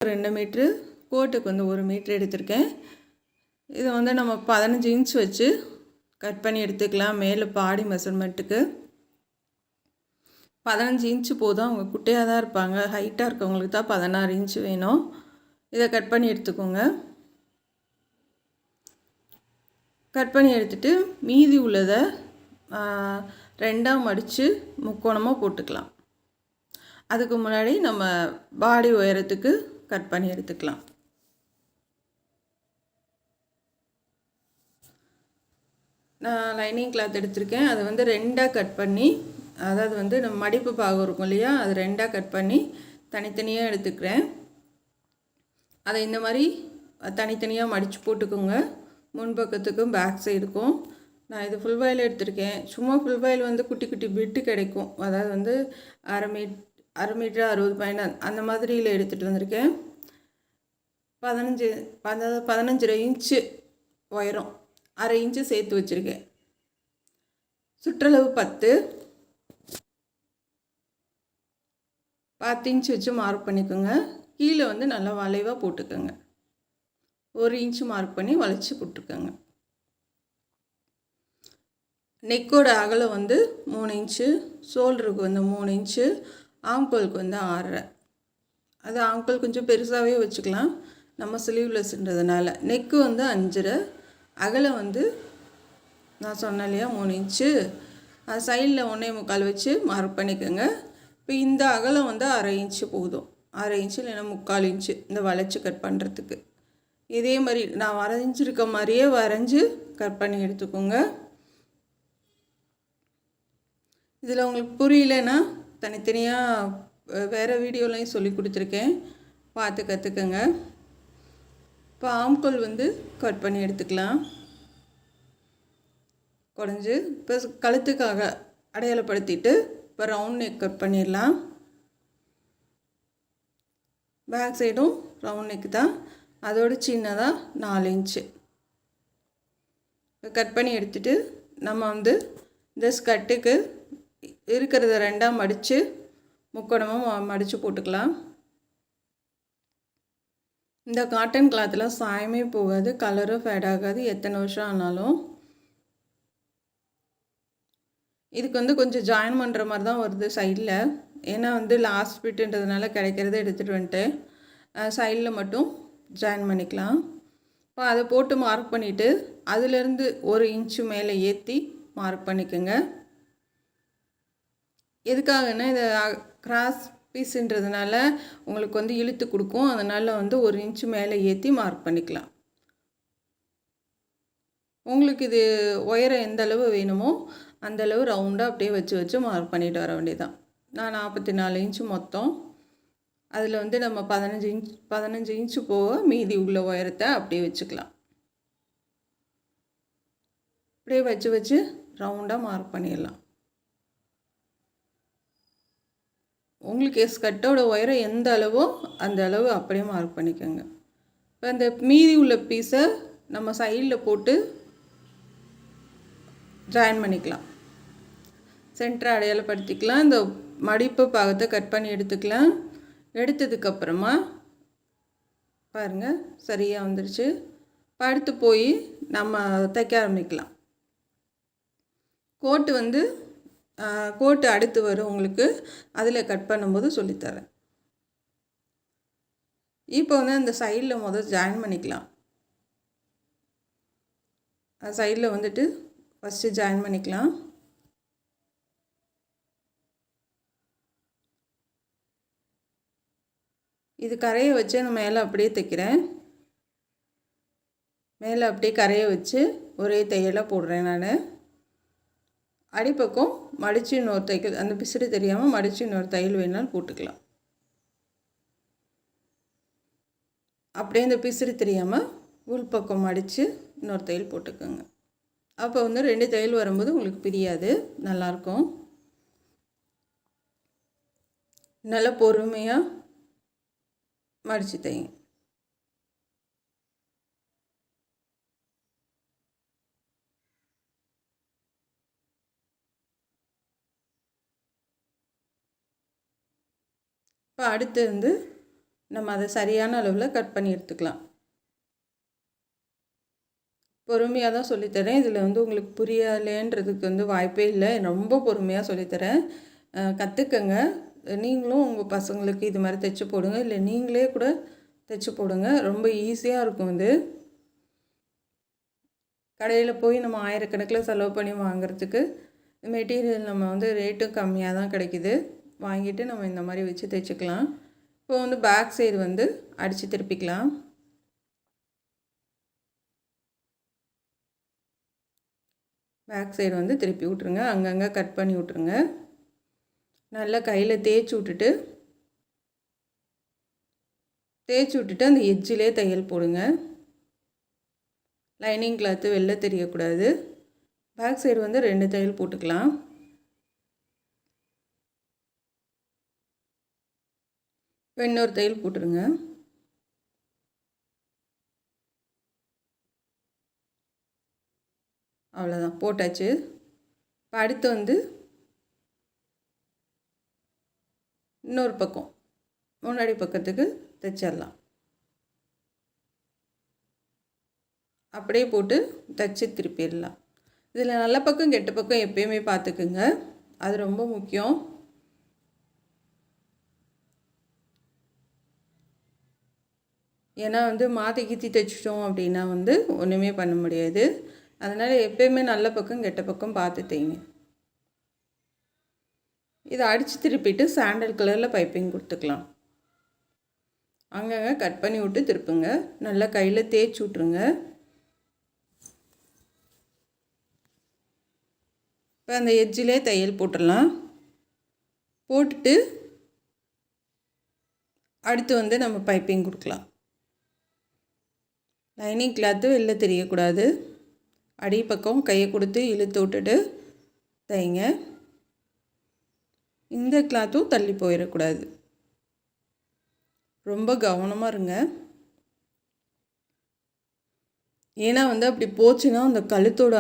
2 metre, கோட்டுக்கு வந்து 1 metre எடுத்திருக்கேன். இதை வந்து நம்ம 15 இன்ச் வச்சு கட் பண்ணி எடுத்துக்கலாம். மேலே பாடி மெஷர்மெண்ட்டுக்கு 15 இன்ச்சு போதும். அவங்க குட்டையாக தான் இருப்பாங்க. ஹைட்டாக இருக்கவங்களுக்கு தான் 16 இன்ச்சு வேணும். இதை கட் பண்ணி எடுத்துக்கோங்க. கட் பண்ணி எடுத்துகிட்டு மீதி உள்ளதை 2ஆக மடித்து முக்கோணமாக போட்டுக்கலாம். அதுக்கு முன்னாடி நம்ம பாடி உயரத்துக்கு கட் பண்ணி எடுத்துக்கலாம். நான் லைனிங் கிளாத் எடுத்திருக்கேன். அதை வந்து 2ஆக கட் பண்ணி, அதாவது வந்து நம்ம மடிப்பு பாகம் இருக்கும் இல்லையா, அது 2ஆக கட் பண்ணி தனித்தனியாக எடுத்துக்கிறேன். அதை இந்த மாதிரி தனித்தனியாக மடித்து போட்டுக்கோங்க. முன்பக்கத்துக்கும் பேக் சைடுக்கும். நான் இது ஃபுல் பாயில் எடுத்திருக்கேன். சும்மா ஃபுல் பாயில் வந்து குட்டி குட்டி பிட்டு கிடைக்கும். அதாவது வந்து அரை மீட்ரு 60 பாயிண்ட் அந்த மாதிரியில் எடுத்துகிட்டு வந்திருக்கேன். 15 இன்ச்சு உயரம், அரை இன்ச்சு சேர்த்து வச்சுருக்கேன். சுற்றளவு 10 இன்ச்சு வச்சு மார்க் பண்ணிக்கோங்க. கீழே வந்து நல்லா வளைவாக போட்டுக்கோங்க. 1 இன்ச்சு மார்க் பண்ணி வளைச்சி போட்டுக்கோங்க. நெக்கோட அகலம் வந்து 3 இன்ச்சு, ஷோல்டருக்கு வந்து 3 இன்ச்சு, ஆம்கோலுக்கு வந்து 6.5. அது ஆம்கோல் கொஞ்சம் பெருசாகவே வச்சுக்கலாம், நம்ம ஸ்லீவ்லெஸ்ன்றதுனால. நெக்கு வந்து 5.5, அகலம் வந்து நான் சொன்னேன் இல்லையா 3 இன்ச்சு. அது சைடில் 1.25 வச்சு மார்க் பண்ணிக்கோங்க. இப்போ இந்த அகலம் வந்து அரை இன்ச்சு போதும். அரை இன்ச்சு இல்லைன்னா 3/4 இன்ச்சு இந்த வளைச்சி கட் பண்ணுறதுக்கு. இதே மாதிரி நான் வரைஞ்சிருக்க மாதிரியே வரைஞ்சி கட் பண்ணி எடுத்துக்கோங்க. இதில் உங்களுக்கு புரியலைன்னா தனித்தனியாக வேறு வீடியோலையும் சொல்லி கொடுத்துருக்கேன், பார்த்து கற்றுக்கங்க. இப்போ ஆம்கோல் வந்து கட் பண்ணி எடுத்துக்கலாம். குறைஞ்சி இப்போ கழுத்துக்காக அடையாளப்படுத்திட்டு இப்போ ரவுண்ட் நெக் கட் பண்ணிடலாம். பேக் சைடும் ரவுண்ட் நெக் தான், அதோடு சின்னதாக 4 இன்ச்சு கட் பண்ணி எடுத்துகிட்டு நம்ம வந்து இந்த ஸ்கர்ட்டுக்கு இருக்கிறத 2ஆக மடித்து முக்கோணமாக மடித்து போட்டுக்கலாம். இந்த காட்டன் கிளாத்தில் சாயமே போகாது, கலரும் ஃபேட் ஆகாது, எத்தனை வருஷம் ஆனாலும். இதுக்கு வந்து கொஞ்சம் ஜாயின் பண்ணுற மாதிரி தான் வருது சைடில். ஏன்னா வந்து லாஸ்ட் பிட்டுன்றதுனால கிடைக்கிறத எடுத்துகிட்டு வந்துட்டேன். சைடில் மட்டும் ஜாயின் பண்ணிக்கலாம். இப்போ அதை போட்டு மார்க் பண்ணிவிட்டு அதுலேருந்து 1 இன்ச்சு மேலே ஏற்றி மார்க் பண்ணிக்கோங்க. எதுக்காகன்னா இதை கிராஸ் பீஸுன்றதுனால உங்களுக்கு வந்து இழுத்து கொடுக்கும். அதனால் வந்து 1 இன்ச்சு மேலே ஏற்றி மார்க் பண்ணிக்கலாம். உங்களுக்கு இது உயரம் எந்த அளவு வேணுமோ அந்தளவு ரவுண்டாக அப்படியே வச்சு மார்க் பண்ணிட்டு வர வேண்டியதான். நான் 44 இன்ச்சு மொத்தம். அதில் வந்து நம்ம 15 இன்ச்சு போக மீதி உள்ள உயரத்தை அப்படியே வச்சுக்கலாம். அப்படியே வச்சு ரவுண்டாக மார்க் பண்ணிடலாம். உங்களுக்கு ஸ்கர்ட்டோட உயரம் எந்த அளவோ அந்த அளவு அப்படியே மார்க் பண்ணிக்கோங்க. இப்போ அந்த மீதி உள்ள பீஸை நம்ம சைடில் போட்டு ஜாயின் பண்ணிக்கலாம். சென்டரை அடையாளப்படுத்திக்கலாம். இந்த மடிப்பு பாகத்தை கட் பண்ணி எடுத்துக்கலாம். எடுத்ததுக்கப்புறமா பாருங்கள் சரியாக வந்துடுச்சு. அடுத்து போய் நம்ம தைக்க ஆரம்பிக்கலாம். கோட்டு அடுத்து வரும் உங்களுக்கு, அதில் கட் பண்ணும்போது சொல்லித்தரேன். இப்போ வந்து அந்த சைடில் முதல் ஜாயின் பண்ணிக்கலாம். சைடில் வந்துட்டு ஃபஸ்ட்டு ஜாயின் பண்ணிக்கலாம். இது கரையை வச்சு நான் மேலே அப்படியே தைக்கிறேன். மேலே அப்படியே கரையை வச்சு ஒரே தையலாக போடுறேன். நான் அடிப்பக்கம் மடித்து இன்னொரு தையல், அந்த பிசுறு தெரியாமல் மடித்து இன்னொரு தையல் வேணாலும் போட்டுக்கலாம். அப்படியே இந்த பிசுறு தெரியாமல் உள்பக்கம் மடித்து இன்னொரு தையல் போட்டுக்கோங்க. அப்போ வந்து 2 தையல் வரும்போது உங்களுக்கு பிரியாது, நல்லாயிருக்கும். நல்லா பொறுமையாக மடித்து தைங்க. இப்போ அடுத்து வந்து நம்ம அதை சரியான அளவில் கட் பண்ணி எடுத்துக்கலாம். பொறுமையாக தான் சொல்லித்தரேன். இதில் வந்து உங்களுக்கு புரியலேன்றதுக்கு வந்து வாய்ப்பே இல்லை. ரொம்ப பொறுமையாக சொல்லித்தரேன். கற்றுக்கங்க. நீங்களும் உங்கள் பசங்களுக்கு இது மாதிரி தைச்சி போடுங்க. இல்லை நீங்களே கூட தைச்சி போடுங்க. ரொம்ப ஈஸியாக இருக்கும் இது. கடையில் போய் நம்ம ஆயிரக்கணக்கில் செலவு பண்ணி வாங்குறதுக்கு மெட்டீரியல் நம்ம வந்து ரேட்டும் கம்மியாக தான் கிடைக்கிது. வாங்கிட்டு நம்ம இந்த மாதிரி வச்சு தைச்சிக்கலாம். இப்போ வந்து பேக் சைடு வந்து அடித்து திருப்பிக்கலாம். பேக் சைடு வந்து திருப்பி விட்ருங்க. அங்கங்கே கட் பண்ணி விட்ருங்க. நல்லா கையில் தேய்ச்சி விட்டுட்டு அந்த எட்ஜிலே தையல் போடுங்க. லைனிங் கிளாத்து வெளில தெரியக்கூடாது. பேக் சைடு வந்து 2 தையல் போட்டுக்கலாம். இப்போ இன்னொரு தையல் போட்டுருங்க. அவ்வளோதான், போட்டாச்சு. இப்போ அடுத்து வந்து இன்னொரு பக்கம் முன்னாடி பக்கத்துக்கு தைச்சிடலாம். அப்படியே போட்டு தைச்சி திருப்பிடலாம். இதில் நல்ல பக்கம் கெட்ட பக்கம் எப்பயுமே பார்த்துக்குங்க, அது ரொம்ப முக்கியம். ஏன்னா வந்து மாற்றி கீத்தி தைச்சிட்டோம் அப்படின்னா வந்து ஒன்றுமே பண்ண முடியாது. அதனால் எப்பயுமே நல்ல பக்கம் கெட்ட பக்கம் பார்த்து தைங்க. இதை அடித்து திருப்பிட்டு சாண்டல் கலரில் பைப்பிங் கொடுத்துக்கலாம். அங்கங்கே கட் பண்ணி விட்டு திருப்புங்க. நல்லா கையில் தேய்ச்சி விட்ருங்க. இப்போ அந்த எட்ஜிலே தையல் போட்டுடலாம். போட்டுட்டு அடுத்து வந்து நம்ம பைப்பிங் கொடுக்கலாம். லைனிங் கிளாத்து வெளில தெரியக்கூடாது. அடிப்பக்கம் கையை கொடுத்து இழுத்து விட்டுட்டு தைங்க. இந்த கிளாத்தும் தள்ளி போயிடக்கூடாது. ரொம்ப கவனமாக இருங்க. ஏன்னா வந்து அப்படி போச்சுன்னா அந்த கழுத்தோட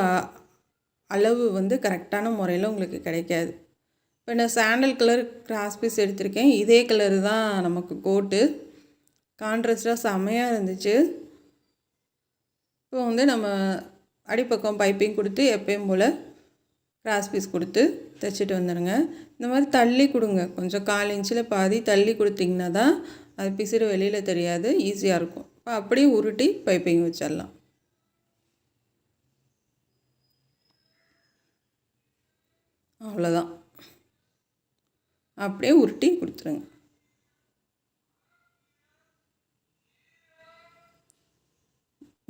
அளவு வந்து கரெக்டான முறையில் உங்களுக்கு கிடைக்காது. இப்போ நான் சாண்டல் கலர் கிராஸ் பீஸ் எடுத்திருக்கேன். இதே கலரு தான் நமக்கு கோட்டு. கான்ட்ராஸ்டாக செம்மையாக இருந்துச்சு. இப்போ வந்து நம்ம அடிப்பக்கம் பைப்பிங் கொடுத்து எப்பயும் போல் கிராஸ் பீஸ் கொடுத்து தைச்சிட்டு வந்துடுங்க. இந்த மாதிரி தள்ளி கொடுங்க. கொஞ்சம் 1/4 இன்ச்சில் பாதி தள்ளி கொடுத்திங்கன்னா தான் அது பிசிறு வெளியில் தெரியாது, ஈஸியாக இருக்கும். இப்போ அப்படியே உருட்டி பைப்பிங் வச்சிடலாம். அவ்வளோதான், அப்படியே உருட்டி கொடுத்துருங்க.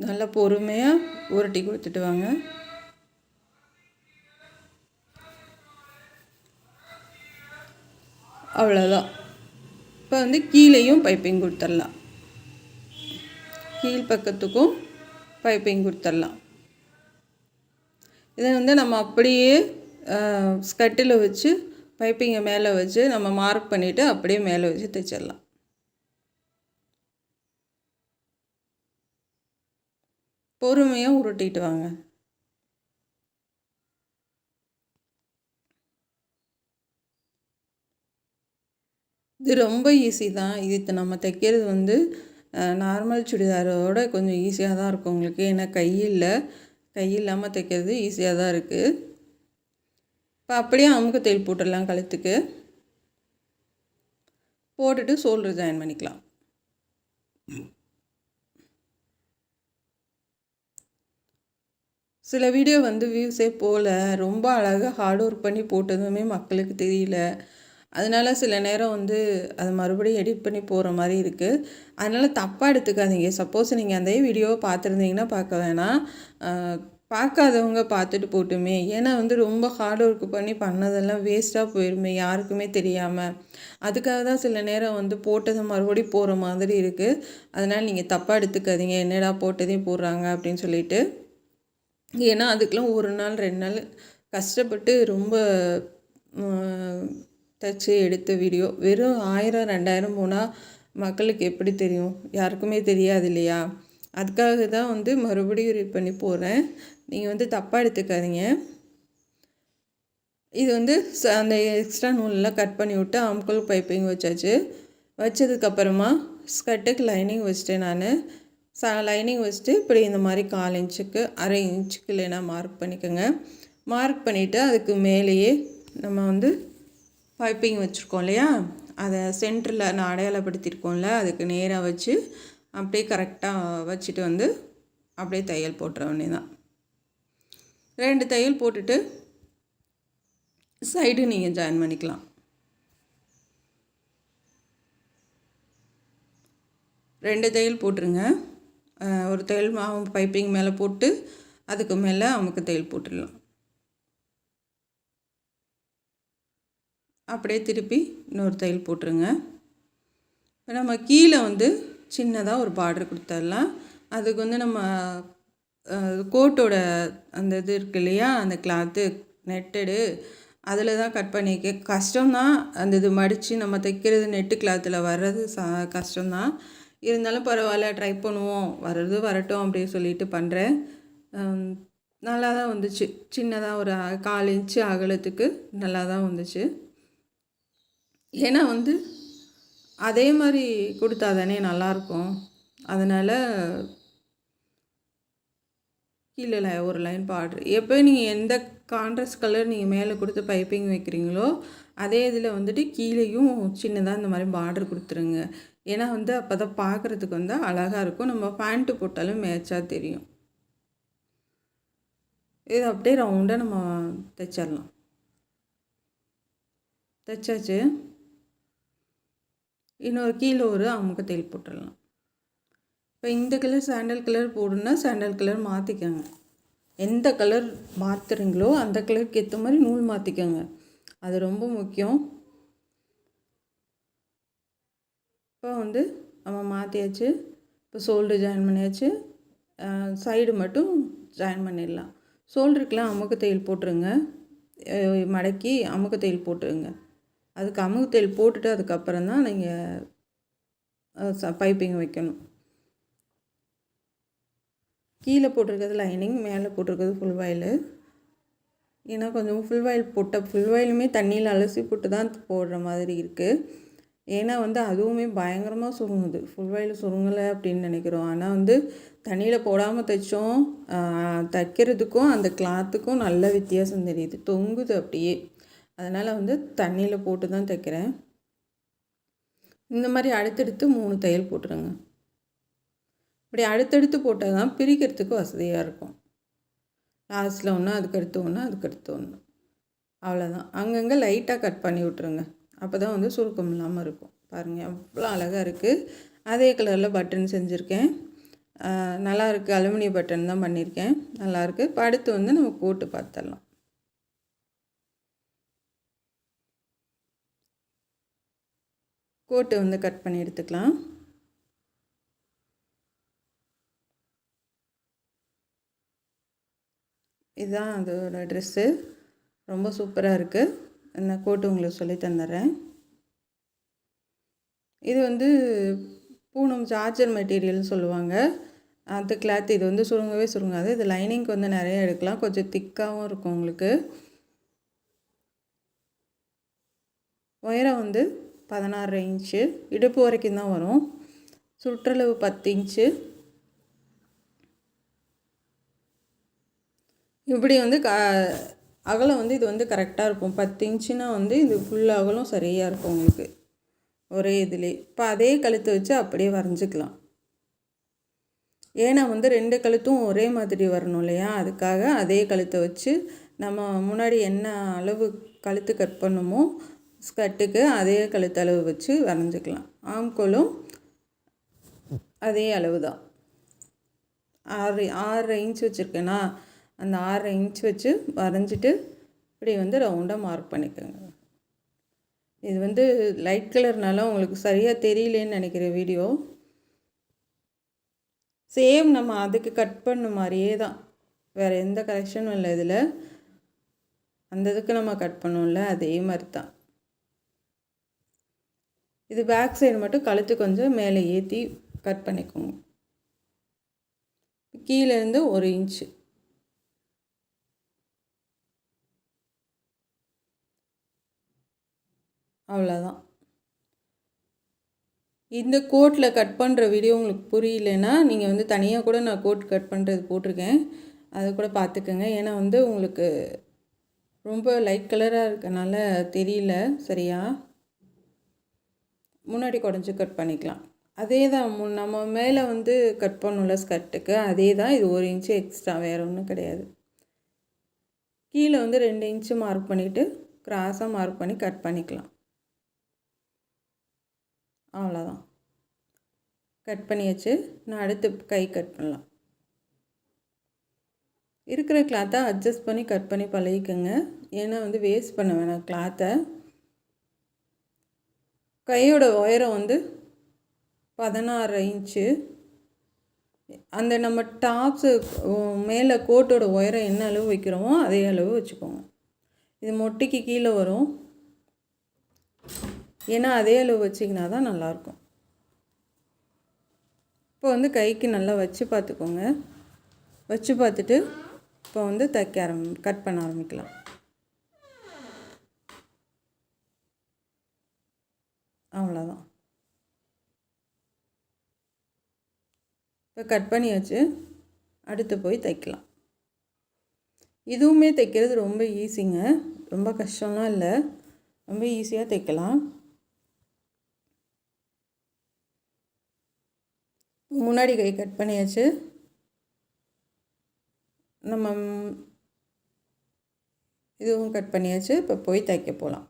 நல்லா பொறுமையாக உருட்டி கொடுத்துட்டு வாங்க. அவ்வளோதான். இப்போ வந்து கீழேயும் பைப்பிங் கொடுத்துடலாம். கீழ் பக்கத்துக்கும் பைப்பிங் கொடுத்துடலாம். இதை வந்து நம்ம அப்படியே ஸ்கட்டில் வச்சு பைப்பிங்கை மேலே வச்சு நம்ம மார்க் பண்ணிவிட்டு அப்படியே மேலே வச்சு தைச்சிடலாம். பொறுமையாக உருட்டிட்டு வாங்க. இது ரொம்ப ஈஸி தான். இது நம்ம தைக்கிறது வந்து நார்மல் சுடிதாரோட கொஞ்சம் ஈஸியாக தான் இருக்கும் உங்களுக்கு. ஏன்னா கை இல்லாமல் தைக்கிறது ஈஸியாக தான் இருக்குது. இப்போ அப்படியே அமுக்கு தையல் போட்டுடலாம். கழுத்துக்கு போட்டுட்டு ஷோல்டர் ஜாயின் பண்ணிக்கலாம். சில வீடியோ வந்து வியூஸே போகல, ரொம்ப அழகாக ஹார்ட் ஒர்க் பண்ணி போட்டதுமே மக்களுக்கு தெரியல. அதனால் சில நேரம் வந்து அதை மறுபடியும் எடிட் பண்ணி போகிற மாதிரி இருக்குது. அதனால் தப்பாக எடுத்துக்காதீங்க. சப்போஸ் நீங்கள் அதே வீடியோவை பார்த்துருந்தீங்கன்னா பார்க்க வேணாம். பார்க்காதவங்க பார்த்துட்டு போட்டுமே. ஏன்னா வந்து ரொம்ப ஹார்ட் ஒர்க் பண்ணி பண்ணதெல்லாம் வேஸ்ட்டாக போயிருமே யாருக்குமே தெரியாமல். அதுக்காக தான் சில நேரம் வந்து போட்டதை மறுபடியும் போகிற மாதிரி இருக்குது. அதனால் நீங்கள் தப்பாக எடுத்துக்காதீங்க, என்னடா போட்டதே போடுறாங்க அப்படின்னு சொல்லிட்டு. ஏன்னா அதுக்கெலாம் 1 நாள் 2 நாள் கஷ்டப்பட்டு ரொம்ப தைச்சி எடுத்த வீடியோ. வெறும் 1000 2000 போனால் மக்களுக்கு எப்படி தெரியும்? யாருக்குமே தெரியாது இல்லையா? அதுக்காக தான் வந்து மறுபடியும் ரீட் பண்ணி போடுறேன். நீங்கள் வந்து தப்பாக எடுத்துக்காதீங்க. இது வந்து அந்த எக்ஸ்ட்ரா நூலெலாம் கட் பண்ணி விட்டு ஆம்கோல் பைப்பிங் வச்சாச்சு. வச்சதுக்கப்புறமா ஸ்கர்ட்டுக்கு லைனிங் வச்சுட்டேன் நான். லைனிங் வச்சுட்டு இப்படி இந்த மாதிரி 1/4 இன்ச்சுக்கு 1/2 இன்ச்சுக்கு இல்லைனா மார்க் பண்ணிக்கோங்க. மார்க் பண்ணிவிட்டு அதுக்கு மேலேயே நம்ம வந்து பைப்பிங் வச்சுருக்கோம் இல்லையா, அதை சென்டரில் நான் அடையாளப்படுத்தியிருக்கோம்ல, அதுக்கு நேராக வச்சு அப்படியே கரெக்டாக வச்சுட்டு வந்து அப்படியே தையல் போட்டுற வேண்டியதான். 2 தையல் போட்டுட்டு சைடு நீங்கள் ஜாயின் பண்ணிக்கலாம். 2 தையல் போட்டுருங்க. ஒரு தையல் பைப்பிங் மேலே போட்டு அதுக்கு மேலே அமுக்கு தையல் போட்டுடலாம். அப்படியே திருப்பி இன்னொரு தையல் போட்டுருங்க. இப்போ நம்ம கீழே வந்து சின்னதாக ஒரு பார்டர் கொடுத்துடலாம். அதுக்கு வந்து நம்ம கோட்டோட அந்த இது இருக்குது இல்லையா, அந்த கிளாத்து நெட்டடு அதில் தான் கட் பண்ணிக்க கஷ்டம்தான். அந்த இது மடித்து நம்ம தைக்கிறது நெட்டு கிளாத்தில் வர்றது கஷ்டம்தான். இருந்தாலும் பரவாயில்ல, ட்ரை பண்ணுவோம், வர்றது வரட்டும் அப்படின்னு சொல்லிட்டு பண்ணுறேன். நல்லா தான் வந்துச்சு. சின்னதாக ஒரு 1/4 இன்ச்சு அகலத்துக்கு நல்லா தான் வந்துச்சு. ஏன்னா வந்து அதே மாதிரி கொடுத்தா தானே நல்லாயிருக்கும். அதனால் கீழே ஒரு லைன் பார்டர் எப்போ நீங்கள் எந்த கான்ட்ராஸ்ட் கலர் நீங்கள் மேலே கொடுத்து பைப்பிங் வைக்கிறீங்களோ அதே இதில் வந்துட்டு கீழேயும் சின்னதாக இந்த மாதிரி பார்டர் கொடுத்துருங்க. ஏன்னா வந்து அப்போ தான் பார்க்குறதுக்கு வந்து அழகாக இருக்கும். நம்ம பேண்ட்டு போட்டாலும் மேட்சாக தெரியும். இது அப்படியே ரவுண்டாக நம்ம தைச்சிடலாம். தைச்சாச்சு. இன்னொரு கீழே ஒரு அமுக்க தையல் போட்டுடலாம். இப்போ இந்த கலர் சாண்டல் கலர் போடணுன்னா சாண்டல் கலர் மாற்றிக்கோங்க. எந்த கலர் மாற்றுறீங்களோ அந்த கலருக்கு ஏற்ற மாதிரி நூல் மாற்றிக்கோங்க. அது ரொம்ப முக்கியம். இப்போ வந்து நம்ம மாற்றியாச்சு. இப்போ ஷோல்டர் ஜாயின் பண்ணியாச்சு. சைடு மட்டும் ஜாயின் பண்ணிடலாம். ஷோல்டருக்கெலாம் அமுக்கு தையல் போட்டுருங்க. மடக்கி அமுக்கு தையல் போட்டுருங்க. அதுக்கு அமுக்கு தையல் போட்டுட்டு அதுக்கப்புறம் தான் நீங்கள் பைப்பிங் வைக்கணும். கீழே போட்டிருக்கிறது லைனிங், மேலே போட்டிருக்கிறது ஃபுல் வாயில். ஏன்னா கொஞ்சம் ஃபுல் வாயிலுமே தண்ணியில் அலசி போட்டு தான் போடுற மாதிரி இருக்குது. ஏன்னா வந்து அதுவுமே பயங்கரமாக சுருங்குது. ஃபுல் வாயில் சுருங்கலை அப்படின்னு நினைக்கிறோம். ஆனால் வந்து தண்ணியில் போடாமல் தைச்சோம். தைக்கிறதுக்கும் அந்த கிளாத்துக்கும் நல்ல வித்தியாசம் தெரியுது. தொங்குது அப்படியே. அதனால் வந்து தண்ணியில் போட்டு தான் தைக்கிறேன். இந்த மாதிரி அடுத்தடுத்து 3 தையல் போட்டுருங்க. இப்படி அடுத்தடுத்து போட்டால் தான் பிரிக்கிறதுக்கு வசதியாக இருக்கும். லாஸ்ட்டில் ஒன்று, அதுக்கடுத்து ஒன்று, அதுக்கடுத்து ஒன்று, அவ்வளோதான். அங்கங்கே லைட்டாக கட் பண்ணி விட்ருங்க. அப்போ தான் வந்து சுருக்கம் இல்லாமல் இருக்கும். பாருங்கள் எவ்வளோ அழகாக இருக்குது. அதே கலரில் பட்டன் செஞ்சுருக்கேன். நல்லாயிருக்கு. அலுமினிய பட்டன் தான் பண்ணியிருக்கேன். நல்லாயிருக்கு. இப்போ அடுத்து வந்து நம்ம போட்டு பார்த்துடலாம். கோட்டு வந்து கட் பண்ணி எடுத்துக்கலாம். இதுதான் அதோட ட்ரெஸ்ஸு. ரொம்ப சூப்பராக இருக்குது. நான் கோட்டு உங்களுக்கு சொல்லி தந்துடுறேன். இது வந்து பூனம் சார்ஜர் மெட்டீரியல்னு சொல்லுவாங்க. அந்த கிளாத் இது வந்து சுருங்கவே சுருங்காது. இது லைனிங்க்கு வந்து நிறைய எடுக்கலாம். கொஞ்சம் திக்காகவும் இருக்கும் உங்களுக்கு. உயரம் வந்து 16 இன்ச்சு, இடுப்பு வரைக்கும் தான் வரும். சுற்றளவு 10 இன்ச்சு. இப்படி வந்து அகலம் வந்து இது வந்து கரெக்டாக இருக்கும். 10 இன்ச்சுனா வந்து இது ஃபுல் அகலம் சரியாக இருக்கும் உங்களுக்கு ஒரே இதிலே. இப்போ அதே கழுத்தை வச்சு அப்படியே வரைஞ்சிக்கலாம். ஏன்னா வந்து 2 கழுத்தும் ஒரே மாதிரி வரணும் இல்லையா, அதுக்காக அதே கழுத்தை வச்சு நம்ம முன்னாடி என்ன அளவு கழுத்து கட் பண்ணுமோ ஸ்கர்ட்டுக்கு அதே கழுத்தளவு வச்சு வரைஞ்சிக்கலாம். ஆம்கோலும் அதே அளவு தான். 6 இன்ச் வச்சுருக்கேன்னா அந்த 6 இன்ச் வச்சு வரைஞ்சிட்டு இப்படி வந்து ரவுண்டாக மார்க் பண்ணிக்கோங்க. இது வந்து லைட் கலர்னால உங்களுக்கு சரியாக தெரியலேன்னு நினைக்கிற வீடியோ. சேம் நம்ம அதுக்கு கட் பண்ண மாதிரியே தான், வேறு எந்த கரெக்ஷனும் இல்லை இதில். அந்த இதுக்கு நம்ம கட் பண்ணோம்ல அதே மாதிரி தான். இது பேக் சைடு மட்டும் கழுத்து கொஞ்சம் மேலே ஏற்றி கட் பண்ணிக்கோங்க. கீழேருந்து 1 இன்ச்சு. அவ்வளோதான். இந்த கோட்டில் கட் பண்ணுற வீடியோ உங்களுக்கு புரியலன்னா நீங்கள் வந்து தனியாக கூட நான் கோட் கட் பண்ணுறது போட்டிருக்கேன், அதை கூட பார்த்துக்கோங்க. ஏன்னா வந்து உங்களுக்கு ரொம்ப லைட் கலராக இருக்கனால தெரியல சரியா. முன்னாடி குடஞ்சி கட் பண்ணிக்கலாம். அதே தான் நம்ம மேலே வந்து கட் பண்ணல ஸ்கர்ட்டுக்கு, அதே தான். இது 1 இன்ச்சு எக்ஸ்ட்ரா, வேறு ஒன்றும் கிடையாது. கீழே வந்து 2 இன்ச்சு மார்க் பண்ணிவிட்டு கிராஸாக மார்க் பண்ணி கட் பண்ணிக்கலாம். அவ்வளோதான், கட் பண்ணியாச்சு. நான் அடுத்து கை கட் பண்ணலாம். இருக்கிற கிளாத்தை அட்ஜஸ்ட் பண்ணி கட் பண்ணி பழகிக்கோங்க. ஏன்னா வந்து வேஸ்ட் பண்ண வேணாம் கிளாத்தை. கையோட உயரம் வந்து 16 இன்ச்சு. அந்த நம்ம டாப்ஸு மேலே கோட்டோட உயரம் என்ன அளவு வைக்கிறோமோ அதே அளவு வச்சுக்கோங்க. இது மொட்டைக்கு கீழே வரும், ஏன்னா அதே அளவு வச்சிங்கன்னா தான் நல்லாயிருக்கும். இப்போ வந்து கைக்கு நல்லா வச்சு பார்த்துக்கோங்க. வச்சு பார்த்துட்டு இப்போ வந்து கட் பண்ண ஆரம்பிக்கலாம். அவ்வளோதான், இப்போ கட் பண்ணியாச்சு. அடுத்து போய் தைக்கலாம். இதுவுமே தைக்கிறது ரொம்ப ஈஸிங்க, ரொம்ப கஷ்டம்லாம் இல்லை, ரொம்ப ஈஸியாக தைக்கலாம். முன்னாடி கை கட் பண்ணியாச்சு. நம்ம இதுவும் கட் பண்ணியாச்சு. இப்போ போய் தைக்க போகலாம்.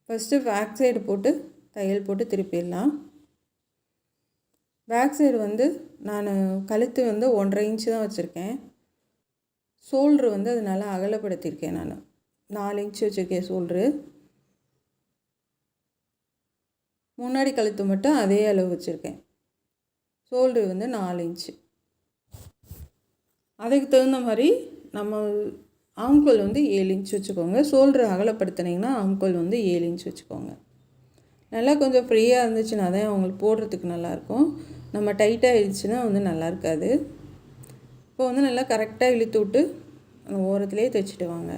ஃபஸ்ட்டு பேக் சைடு போட்டு தையல் போட்டு திருப்பிடலாம். பேக் சைடு வந்து நான் கழுத்து வந்து 1.5 இன்ச்சு தான் வச்சுருக்கேன். ஷோல்ட்ரு வந்து அது நல்லா அகலப்படுத்தியிருக்கேன். நான் 4 இன்ச்சு வச்சுருக்கேன் ஷோல்ட்ரு. முன்னாடி கழுத்து மட்டும் அதே அளவு வச்சுருக்கேன். ஷோல்ட்ரு வந்து 4 இன்ச்சு. அதுக்கு தகுந்த மாதிரி நம்ம ஆம்கோல் வந்து 7 இன்ச் வச்சுக்கோங்க. ஷோல்ட்ரு அகலப்படுத்தினீங்கன்னா ஆம்கோல் வந்து 7 இன்ச் வச்சுக்கோங்க. நல்லா கொஞ்சம் ஃப்ரீயாக இருந்துச்சுன்னா தான் அவங்களுக்கு போடுறதுக்கு நல்லாயிருக்கும். நம்ம டைட்டாக இருந்துச்சுன்னா வந்து நல்லா இருக்காது. இப்போ வந்து நல்லா கரெக்டாக இழுத்து விட்டு அந்த ஓரத்துலேயே தைச்சிட்டு வாங்க.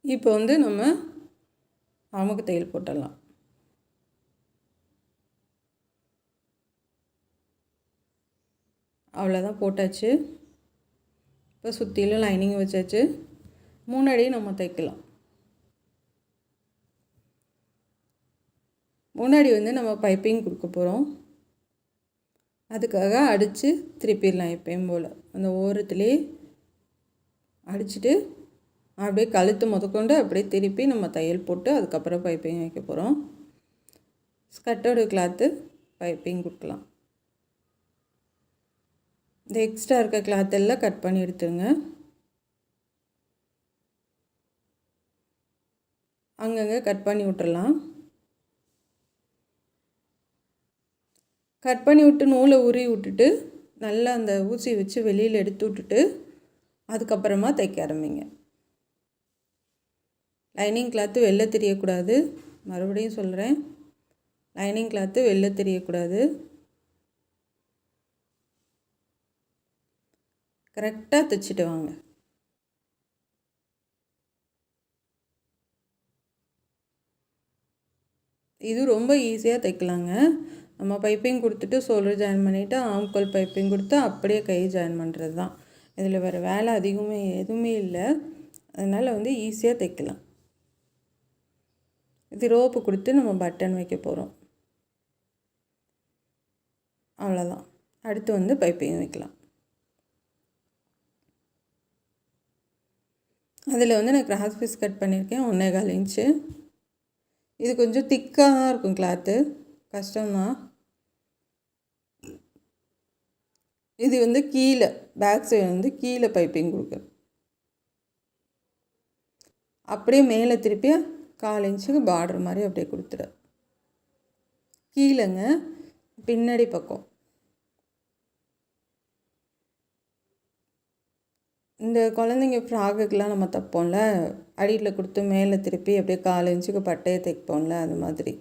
இப்போ வந்து நம்ம அமுக்கு தையல் போட்டுடலாம். அவ்வளோதான், போட்டாச்சு. இப்போ சுற்றிலும் லைனிங் வச்சாச்சு. முன்னாடி நம்ம தைக்கலாம். முன்னாடி வந்து நம்ம பைப்பிங் கொடுக்க போகிறோம். அதுக்காக அடித்து திருப்பிடலாம். எப்பயும் போல் அந்த ஓரத்துலேயே அடிச்சுட்டு அப்படியே கழுத்து முதற்கொண்டு அப்படியே திருப்பி நம்ம தையல் போட்டு அதுக்கப்புறம் பைப்பிங் வைக்க போகிறோம். ஸ்கர்ட்டோட கிளாத்து பைப்பிங் கொடுக்கலாம். இந்த எக்ஸ்ட்ரா இருக்க கிளாத்தெல்லாம் கட் பண்ணி எடுத்துருங்க. அங்கங்கே கட் பண்ணி விட்டுறலாம். கட் பண்ணி விட்டு நூலை உருவி விட்டுட்டு நல்லா அந்த ஊசி வச்சு வெளியில் எடுத்து விட்டுட்டு அதுக்கப்புறமா தைக்க ஆரம்பிங்க. லைனிங் கிளாத்து வெளில தெரியக்கூடாது. மறுபடியும் சொல்கிறேன், லைனிங் கிளாத்து வெளில தெரியக்கூடாது. கரெக்டாக தைச்சிட்டு வாங்க. இது ரொம்ப ஈஸியாக தைக்கலாங்க. நம்ம பைப்பிங் கொடுத்துட்டு ஷோல்டர் ஜாயின் பண்ணிவிட்டு ஆம்கோல் பைப்பிங் கொடுத்து அப்படியே கை ஜாயின் பண்ணுறது தான். இதில் வேறு வேலை அதிகமே எதுவுமே இல்லை. அதனால் வந்து ஈஸியாக தைக்கலாம். இது ரோப்பு கொடுத்து நம்ம பட்டன் வைக்க போகிறோம். அவ்வளோதான். அடுத்து வந்து பைப்பிங் வைக்கலாம். அதில் வந்து நான் கிராஸ் பீஸ் கட் பண்ணியிருக்கேன் 1.25 இன்ச்சு. இது கொஞ்சம் திக்காக தான் இருக்கும் கிளாத்து, கஷ்டம்தான். இது வந்து கீழே பேக் சைடு வந்து கீழே பைப்பிங் கொடுக்குறேன். அப்படியே மேலே திருப்பி 1/4 இன்ச்சுக்கு பார்டர் மாதிரி அப்படியே கொடுத்துட. கீழேங்க பின்னாடி பக்கம் இந்த குழந்தைங்க ஃப்ராகுக்கெலாம் நம்ம தைப்போம்ல, அடியில் கொடுத்து மேலே திருப்பி அப்படியே 1/4 இன்ச்சுக்கு பட்டையை தைப்போம்ல, அது மாதிரி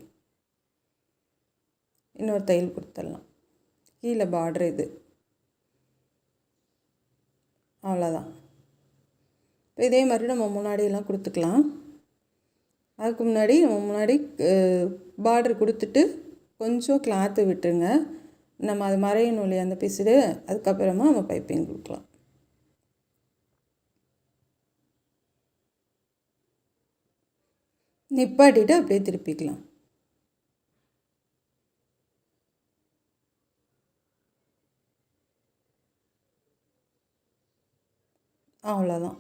இன்னொரு தையல் கொடுத்துடலாம். கீழே பார்டர் இது. அவ்வளோதான். இப்போ இதே மாதிரி நம்ம முன்னாடியெல்லாம் கொடுத்துக்கலாம். அதுக்கு முன்னாடி பார்டர் கொடுத்துட்டு கொஞ்சம் கிளாத்து விட்டுருங்க. நம்ம அது மறையணும் இல்லையா அந்த பிசுறு. அதுக்கப்புறமா நம்ம பைப்பிங் கொடுக்கலாம். நிப்பாட்டிட்டு அப்படியே திருப்பிக்கலாம். அவ்வளோதான்.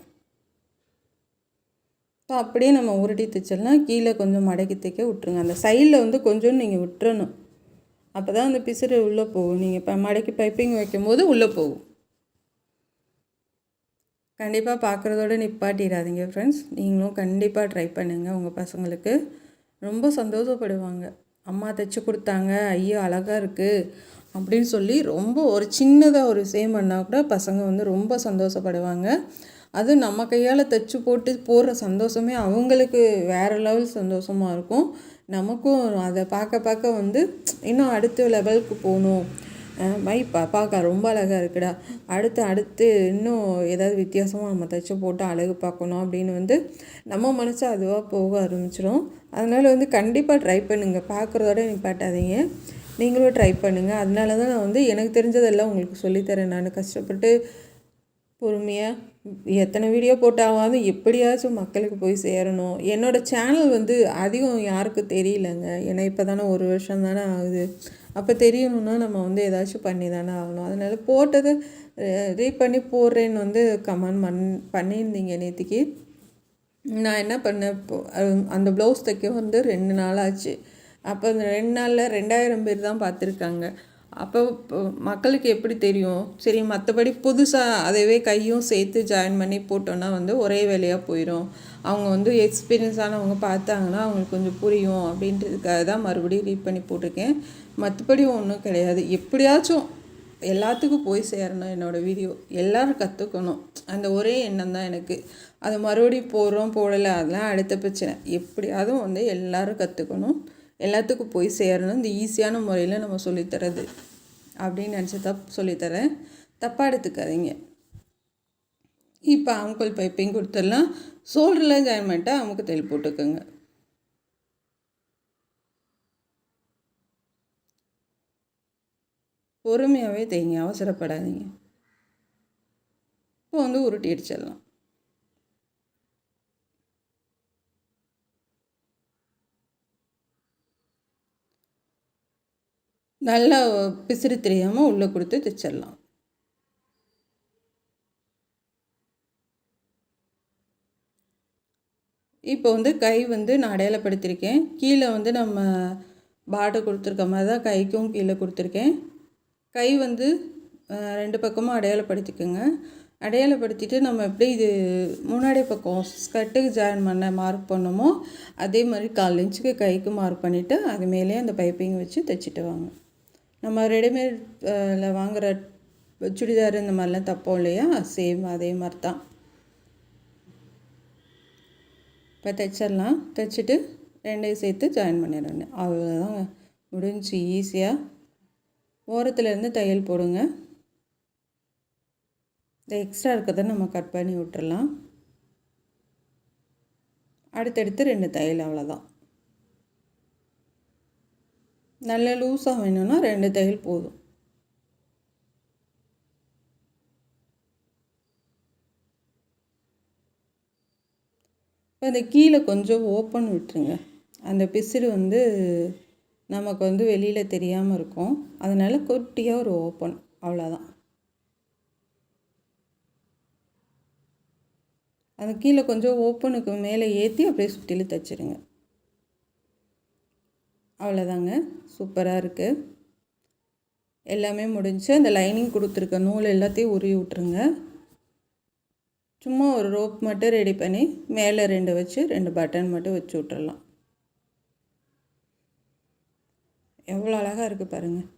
இப்போ அப்படியே நம்ம உருட்டி தைச்சிடலாம். கீழே கொஞ்சம் மடக்கி தைக்க விட்ருங்க. அந்த சைடில் வந்து கொஞ்சம் நீங்கள் விட்டுறணும். அப்போ தான் அந்த பிசுறு உள்ளே போகும். நீங்கள் இப்போ மடக்கி பைப்பிங் வைக்கும்போது உள்ளே போகும். கண்டிப்பாக பார்க்குறதோட நிப்பாட்டிடாதீங்க ஃப்ரெண்ட்ஸ். நீங்களும் கண்டிப்பாக ட்ரை பண்ணுங்கள். உங்கள் பசங்களுக்கு ரொம்ப சந்தோஷப்படுவாங்க. அம்மா தைச்சி கொடுத்தாங்க, ஐயோ அழகாக இருக்குது அப்படின்னு சொல்லி ரொம்ப ஒரு சின்னதாக ஒரு விஷயம் பண்ணால் கூட பசங்க வந்து ரொம்ப சந்தோஷப்படுவாங்க. அது நம்ம கையால் தைச்சி போட்டு போடுற சந்தோஷமே அவங்களுக்கு வேறு லெவல் சந்தோஷமாக இருக்கும். நமக்கும் அதை பார்க்க வந்து இன்னும் அடுத்த லெவலுக்கு போகணும். பார்க்க ரொம்ப அழகாக இருக்குடா, அடுத்து இன்னும் ஏதாவது வித்தியாசமாக நம்ம தைச்சி போட்டு அழகு பார்க்கணும் அப்படின்னு வந்து நம்ம மனசு அதுவாக போக ஆரம்பிச்சிடும். அதனால் வந்து கண்டிப்பாக ட்ரை பண்ணுங்கள். பார்க்குறதோட நிப்பாட்டாதீங்க, நீங்களும் ட்ரை பண்ணுங்கள். அதனால தான் நான் வந்து எனக்கு தெரிஞ்சதெல்லாம் உங்களுக்கு சொல்லித்தரேன். நான் கஷ்டப்பட்டு பொறுமையாக எத்தனை வீடியோ போட்டாவது எப்படியாச்சும் மக்களுக்கு போய் சேரணும். என்னோடய சேனல் வந்து அதிகம் யாருக்கும் தெரியலங்க. ஏன்னா இப்போ தானே 1 வருஷம் தானே ஆகுது. அப்போ தெரியணுன்னா நம்ம வந்து ஏதாச்சும் பண்ணி தானே ஆகணும். அதனால் போட்டதை ரீட் பண்ணி போடுறேன்னு வந்து கமெண்ட் பண்ணியிருந்தீங்க நேற்றுக்கு. நான் என்ன பண்ணேன், அந்த ப்ளவுஸ் தைக்க வந்து 2 நாள் ஆச்சு. அப்போ அந்த 2 நாளில் 2000 பேர் தான் பார்த்துருக்காங்க. அப்போ மக்களுக்கு எப்படி தெரியும்? சரி, மற்றபடி புதுசாக அதவே கையும் சேர்த்து ஜாயின் பண்ணி போட்டோன்னா வந்து ஒரே வேலையாக போயிடும். அவங்க வந்து எக்ஸ்பீரியன்ஸானவங்க பார்த்தாங்கன்னா அவங்களுக்கு கொஞ்சம் புரியும் அப்படின்றதுக்காக தான் மறுபடியும் ரீட் பண்ணி போட்டிருக்கேன். மற்றபடி ஒன்றும் கிடையாது. எப்படியாச்சும் எல்லாத்துக்கும் போய் சேரணும் என்னோடய வீடியோ, எல்லோரும் கற்றுக்கணும். அந்த ஒரே எண்ணம் தான் எனக்கு. அதை மறுபடியும் போடலை அதெல்லாம் அடுத்த பிரச்சனை. எப்படியாவது வந்து எல்லோரும் கற்றுக்கணும், எல்லாத்துக்கும் போய் சேரணும். இந்த ஈஸியான முறையில் நம்ம சொல்லித்தரது அப்படின்னு நினச்சி சொல்லித்தரேன். தப்பாக எடுத்துக்காதீங்க. இப்போ ஆம்கோல் பைப்பிங் கொடுத்துடலாம். ஷோல்டரில் ஜாயின் பண்ணிட்டா அமுக்கு தையல் போட்டுக்கோங்க. பொறுமையாகவே தைங்க, அவசரப்படாதீங்க. இப்போ வந்து உருட்டி அடிச்சிடலாம். நல்லா பிசிறு தெரியாமல் உள்ளே கொடுத்து தைச்சிடலாம். இப்போ வந்து கை வந்து நான் அடையாளப்படுத்தியிருக்கேன். கீழே வந்து நம்ம பார்டர் கொடுத்துருக்க மாதிரி தான் கைக்கும் கீழே கொடுத்துருக்கேன். கை வந்து 2 பக்கமும் அடையாளப்படுத்திக்கோங்க. அடையாளப்படுத்திட்டு நம்ம எப்படி இது முன்னாடி பக்கம் ஸ்கர்ட்டுக்கு ஜாயின் பண்ண மார்க் பண்ணோமோ அதே மாதிரி 1/4 இன்ச்சுக்கு கைக்கு மார்க் பண்ணிவிட்டு அது மேலே அந்த பைப்பிங் வச்சு தைச்சிட்டு வாங்க. நம்ம ரெடிமேடில் வாங்குகிற சுடிதார் இந்த மாதிரிலாம் தைப்போம் இல்லையா, சேம் அதே மாதிரி தான். இப்போ தைச்சிடலாம். தைச்சிட்டு 2ஐயும் சேர்த்து ஜாயின் பண்ணிடணும். அவ்வளோதாங்க, முடிஞ்சு. ஈஸியாக ஓரத்துலேருந்து தையல் போடுங்க. இந்த எக்ஸ்ட்ரா இருக்கிறத நம்ம கட் பண்ணி விட்டுறலாம். அடுத்தடுத்து 2 தையல், அவ்வளோதான். நல்ல லூஸாக வேணும்னா 2 தையல் போதும். இப்போ அந்த கீழே கொஞ்சம் ஓப்பன் விட்டுருங்க. அந்த பிசிறு வந்து நமக்கு வந்து வெளியில் தெரியாமல் இருக்கும். அதனால் குட்டியாக ஒரு ஓப்பன், அவ்வளோதான். அந்த கீழே கொஞ்சம் ஓப்பனுக்கு மேலே ஏற்றி அப்படியே சுற்றிலும் தைச்சிருங்க. அவ்வளோதாங்க, சூப்பராக இருக்குது. எல்லாமே முடிஞ்சு. அந்த லைனிங் கொடுத்துருக்க நூல் எல்லாத்தையும் உருவி விட்ருங்க. சும்மா ஒரு ரோப் மட்டும் ரெடி பண்ணி மேலே 2 வச்சு 2 பட்டன் மட்டும் வச்சு விட்றலாம். எவ்வளோ அழகாக இருக்குது பாருங்கள்.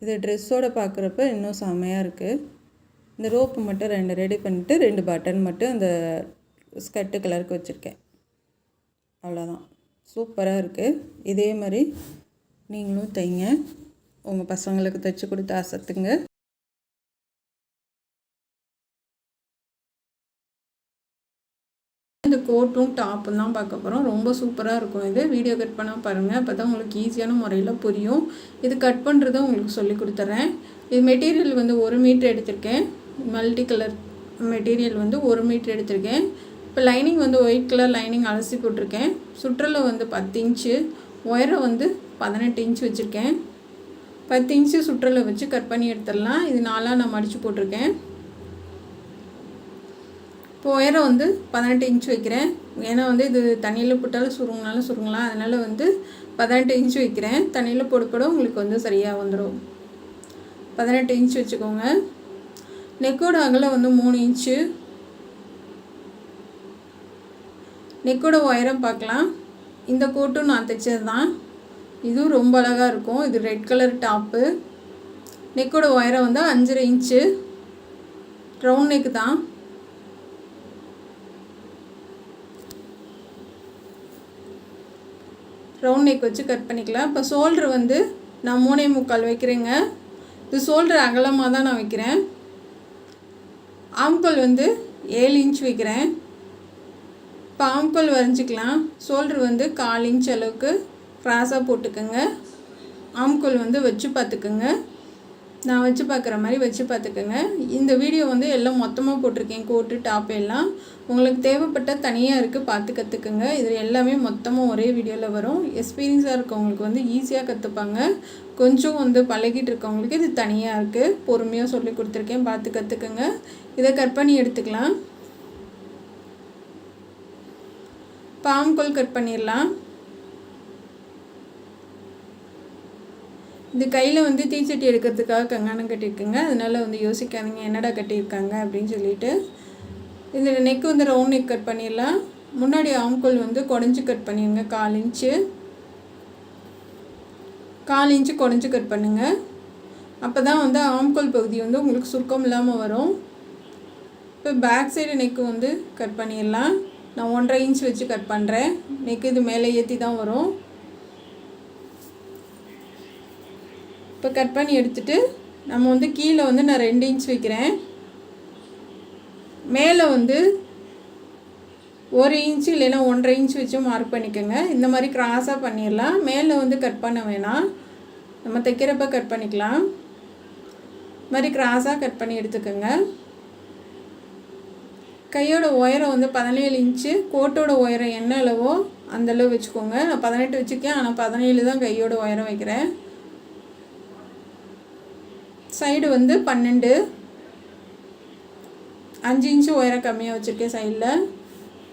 இது ட்ரெஸ்ஸோடு பார்க்குறப்ப இன்னும் செம்மையாக இருக்குது. இந்த ரோப்பு மட்டும் 2 ரெடி பண்ணிவிட்டு 2 பட்டன் மட்டும் அந்த ஸ்கர்ட்டு கலருக்கு வச்சுருக்கேன். அவ்வளோதான், சூப்பராக இருக்குது. இதே மாதிரி நீங்களும் தைங்க, உங்கள் பசங்களுக்கு தைச்சி கொடுத்து அசத்துங்க. இந்த கோட்டும் டாப்பும் தான் பார்க்க போகிறோம். ரொம்ப சூப்பராக இருக்கும். இது வீடியோ கட் பண்ணால் பாருங்கள், அப்போ தான் உங்களுக்கு ஈஸியான முறையில் புரியும். இது கட் பண்ணுறதை உங்களுக்கு சொல்லி கொடுத்துட்றேன். இது மெட்டீரியல் வந்து 1 மீட்டர் எடுத்திருக்கேன். மல்டி கலர் மெட்டீரியல் வந்து 1 மீட்டர் எடுத்திருக்கேன். இப்போ லைனிங் வந்து ஒயிட் கலர் லைனிங் அலசி போட்டிருக்கேன். சுற்றலை வந்து 10 இன்ச்சு, ஒயரை வந்து 18 இன்ச்சு வச்சுருக்கேன். 10 இன்ச்சு சுற்றலை வச்சு கட் பண்ணி எடுத்துடலாம். இது 4ஆக நான் மடித்து போட்டிருக்கேன். இப்போ ஒயரை வந்து 18 இன்ச் வைக்கிறேன். ஏன்னா வந்து இது தண்ணியில் போட்டாலும் சுருங்கலாம், அதனால் வந்து 18 இன்ச் வைக்கிறேன். தண்ணியில் போட உங்களுக்கு வந்து சரியாக வந்துடும். 18 இன்ச் வச்சுக்கோங்க. நெக்கோட அகலம் வந்து 3 இன்ச்சு. நெக்கோட ஒயரம் பார்க்கலாம். இந்த கோட்டும் நான் தைச்சது தான். இதுவும் ரொம்ப அழகாக இருக்கும். இது ரெட் கலர் டாப்பு. நெக்கோட ஒயரம் வந்து 5.5 இன்ச்சு. ரவுண்ட் நெக்கு தான். ரவுண்ட் நெக் வச்சு கட் பண்ணிக்கலாம். இப்போ ஷோல்ட்ரு வந்து நான் 3.25 வைக்கிறேங்க. இது ஷோல்ட்ரு அகலமாக தான் நான் வைக்கிறேன். ஆம்கோல் வந்து 7 இன்ச் வைக்கிறேன். இப்போ ஆம்கோல் வரைஞ்சிக்கலாம். ஷோல்ட்ரு வந்து 1/4 இன்ச் அளவுக்கு கிராஸாக போட்டுக்கோங்க. ஆம்கோல் வந்து வச்சு பார்த்துக்குங்க. நான் வச்சு பார்க்குற மாதிரி வச்சு பார்த்துக்கோங்க. இந்த வீடியோ வந்து எல்லாம் மொத்தமாக போட்டிருக்கேன், கோட்டு டாப் எல்லாம். உங்களுக்கு தேவைப்பட்ட தனியாக இருக்குது, பார்த்து கற்றுக்குங்க. இது எல்லாமே மொத்தமாக ஒரே வீடியோவில் வரும். எக்ஸ்பீரியன்ஸாக இருக்கவங்களுக்கு வந்து ஈஸியாக கற்றுப்பாங்க. கொஞ்சம் வந்து பழகிட்டு இருக்கவங்களுக்கு இது தனியாக இருக்குது. பொறுமையாக சொல்லி கொடுத்துருக்கேன், பார்த்து கற்றுக்குங்க. இதை கட் பண்ணி எடுத்துக்கலாம். பாம்கோல் கட் பண்ணிடலாம். இது கையில் வந்து தீச்சட்டி எடுக்கிறதுக்காக கங்காணம் கட்டியிருக்குங்க. அதனால் வந்து யோசிக்காதீங்க என்னடா கட்டியிருக்காங்க அப்படின்னு சொல்லிட்டு. இதில் நெக்கு வந்து ரவுண்ட் நெக் கட் பண்ணிடலாம். முன்னாடி ஆம்கோல் வந்து குடஞ்சி கட் பண்ணிடுங்க. 1/4 இன்ச்சு 1/4 இன்ச்சு குடஞ்சி கட் பண்ணுங்கள். அப்போ தான் வந்து ஆம்கோல் பகுதி வந்து உங்களுக்கு சுருக்கம் இல்லாமல் வரும். இப்போ பேக் சைடு நெக்கு வந்து கட் பண்ணிடலாம். நான் 1.5 இன்ச் வச்சு கட் பண்ணுறேன். நெக்கு இது மேலே ஏற்றி தான் வரும். இப்போ கட் பண்ணி எடுத்துகிட்டு நம்ம வந்து கீழே வந்து நான் 2 இன்ச் வைக்கிறேன். மேலே வந்து 1 இன்ச்சு இல்லைன்னா 1.5 இன்ச் வச்சு மார்க் பண்ணிக்கோங்க. இந்த மாதிரி கிராஸாக பண்ணிடலாம். மேலே வந்து கட் பண்ண வேணாம், நம்ம தைக்கிறப்ப கட் பண்ணிக்கலாம். இது மாதிரி கிராஸாக கட் பண்ணி எடுத்துக்கோங்க. கையோட உயரம் வந்து 17 இன்ச்சு. கோட்டோட உயரம் என்ன அளவோ அந்தளவு வச்சுக்கோங்க. நான் 18 வச்சுருக்கேன், ஆனால் 17 தான் கையோட உயரம் வைக்கிறேன். சைடு வந்து 12, 5 இன்ச்சு உயரம் கம்மியாக வச்சுருக்கேன் சைடில்.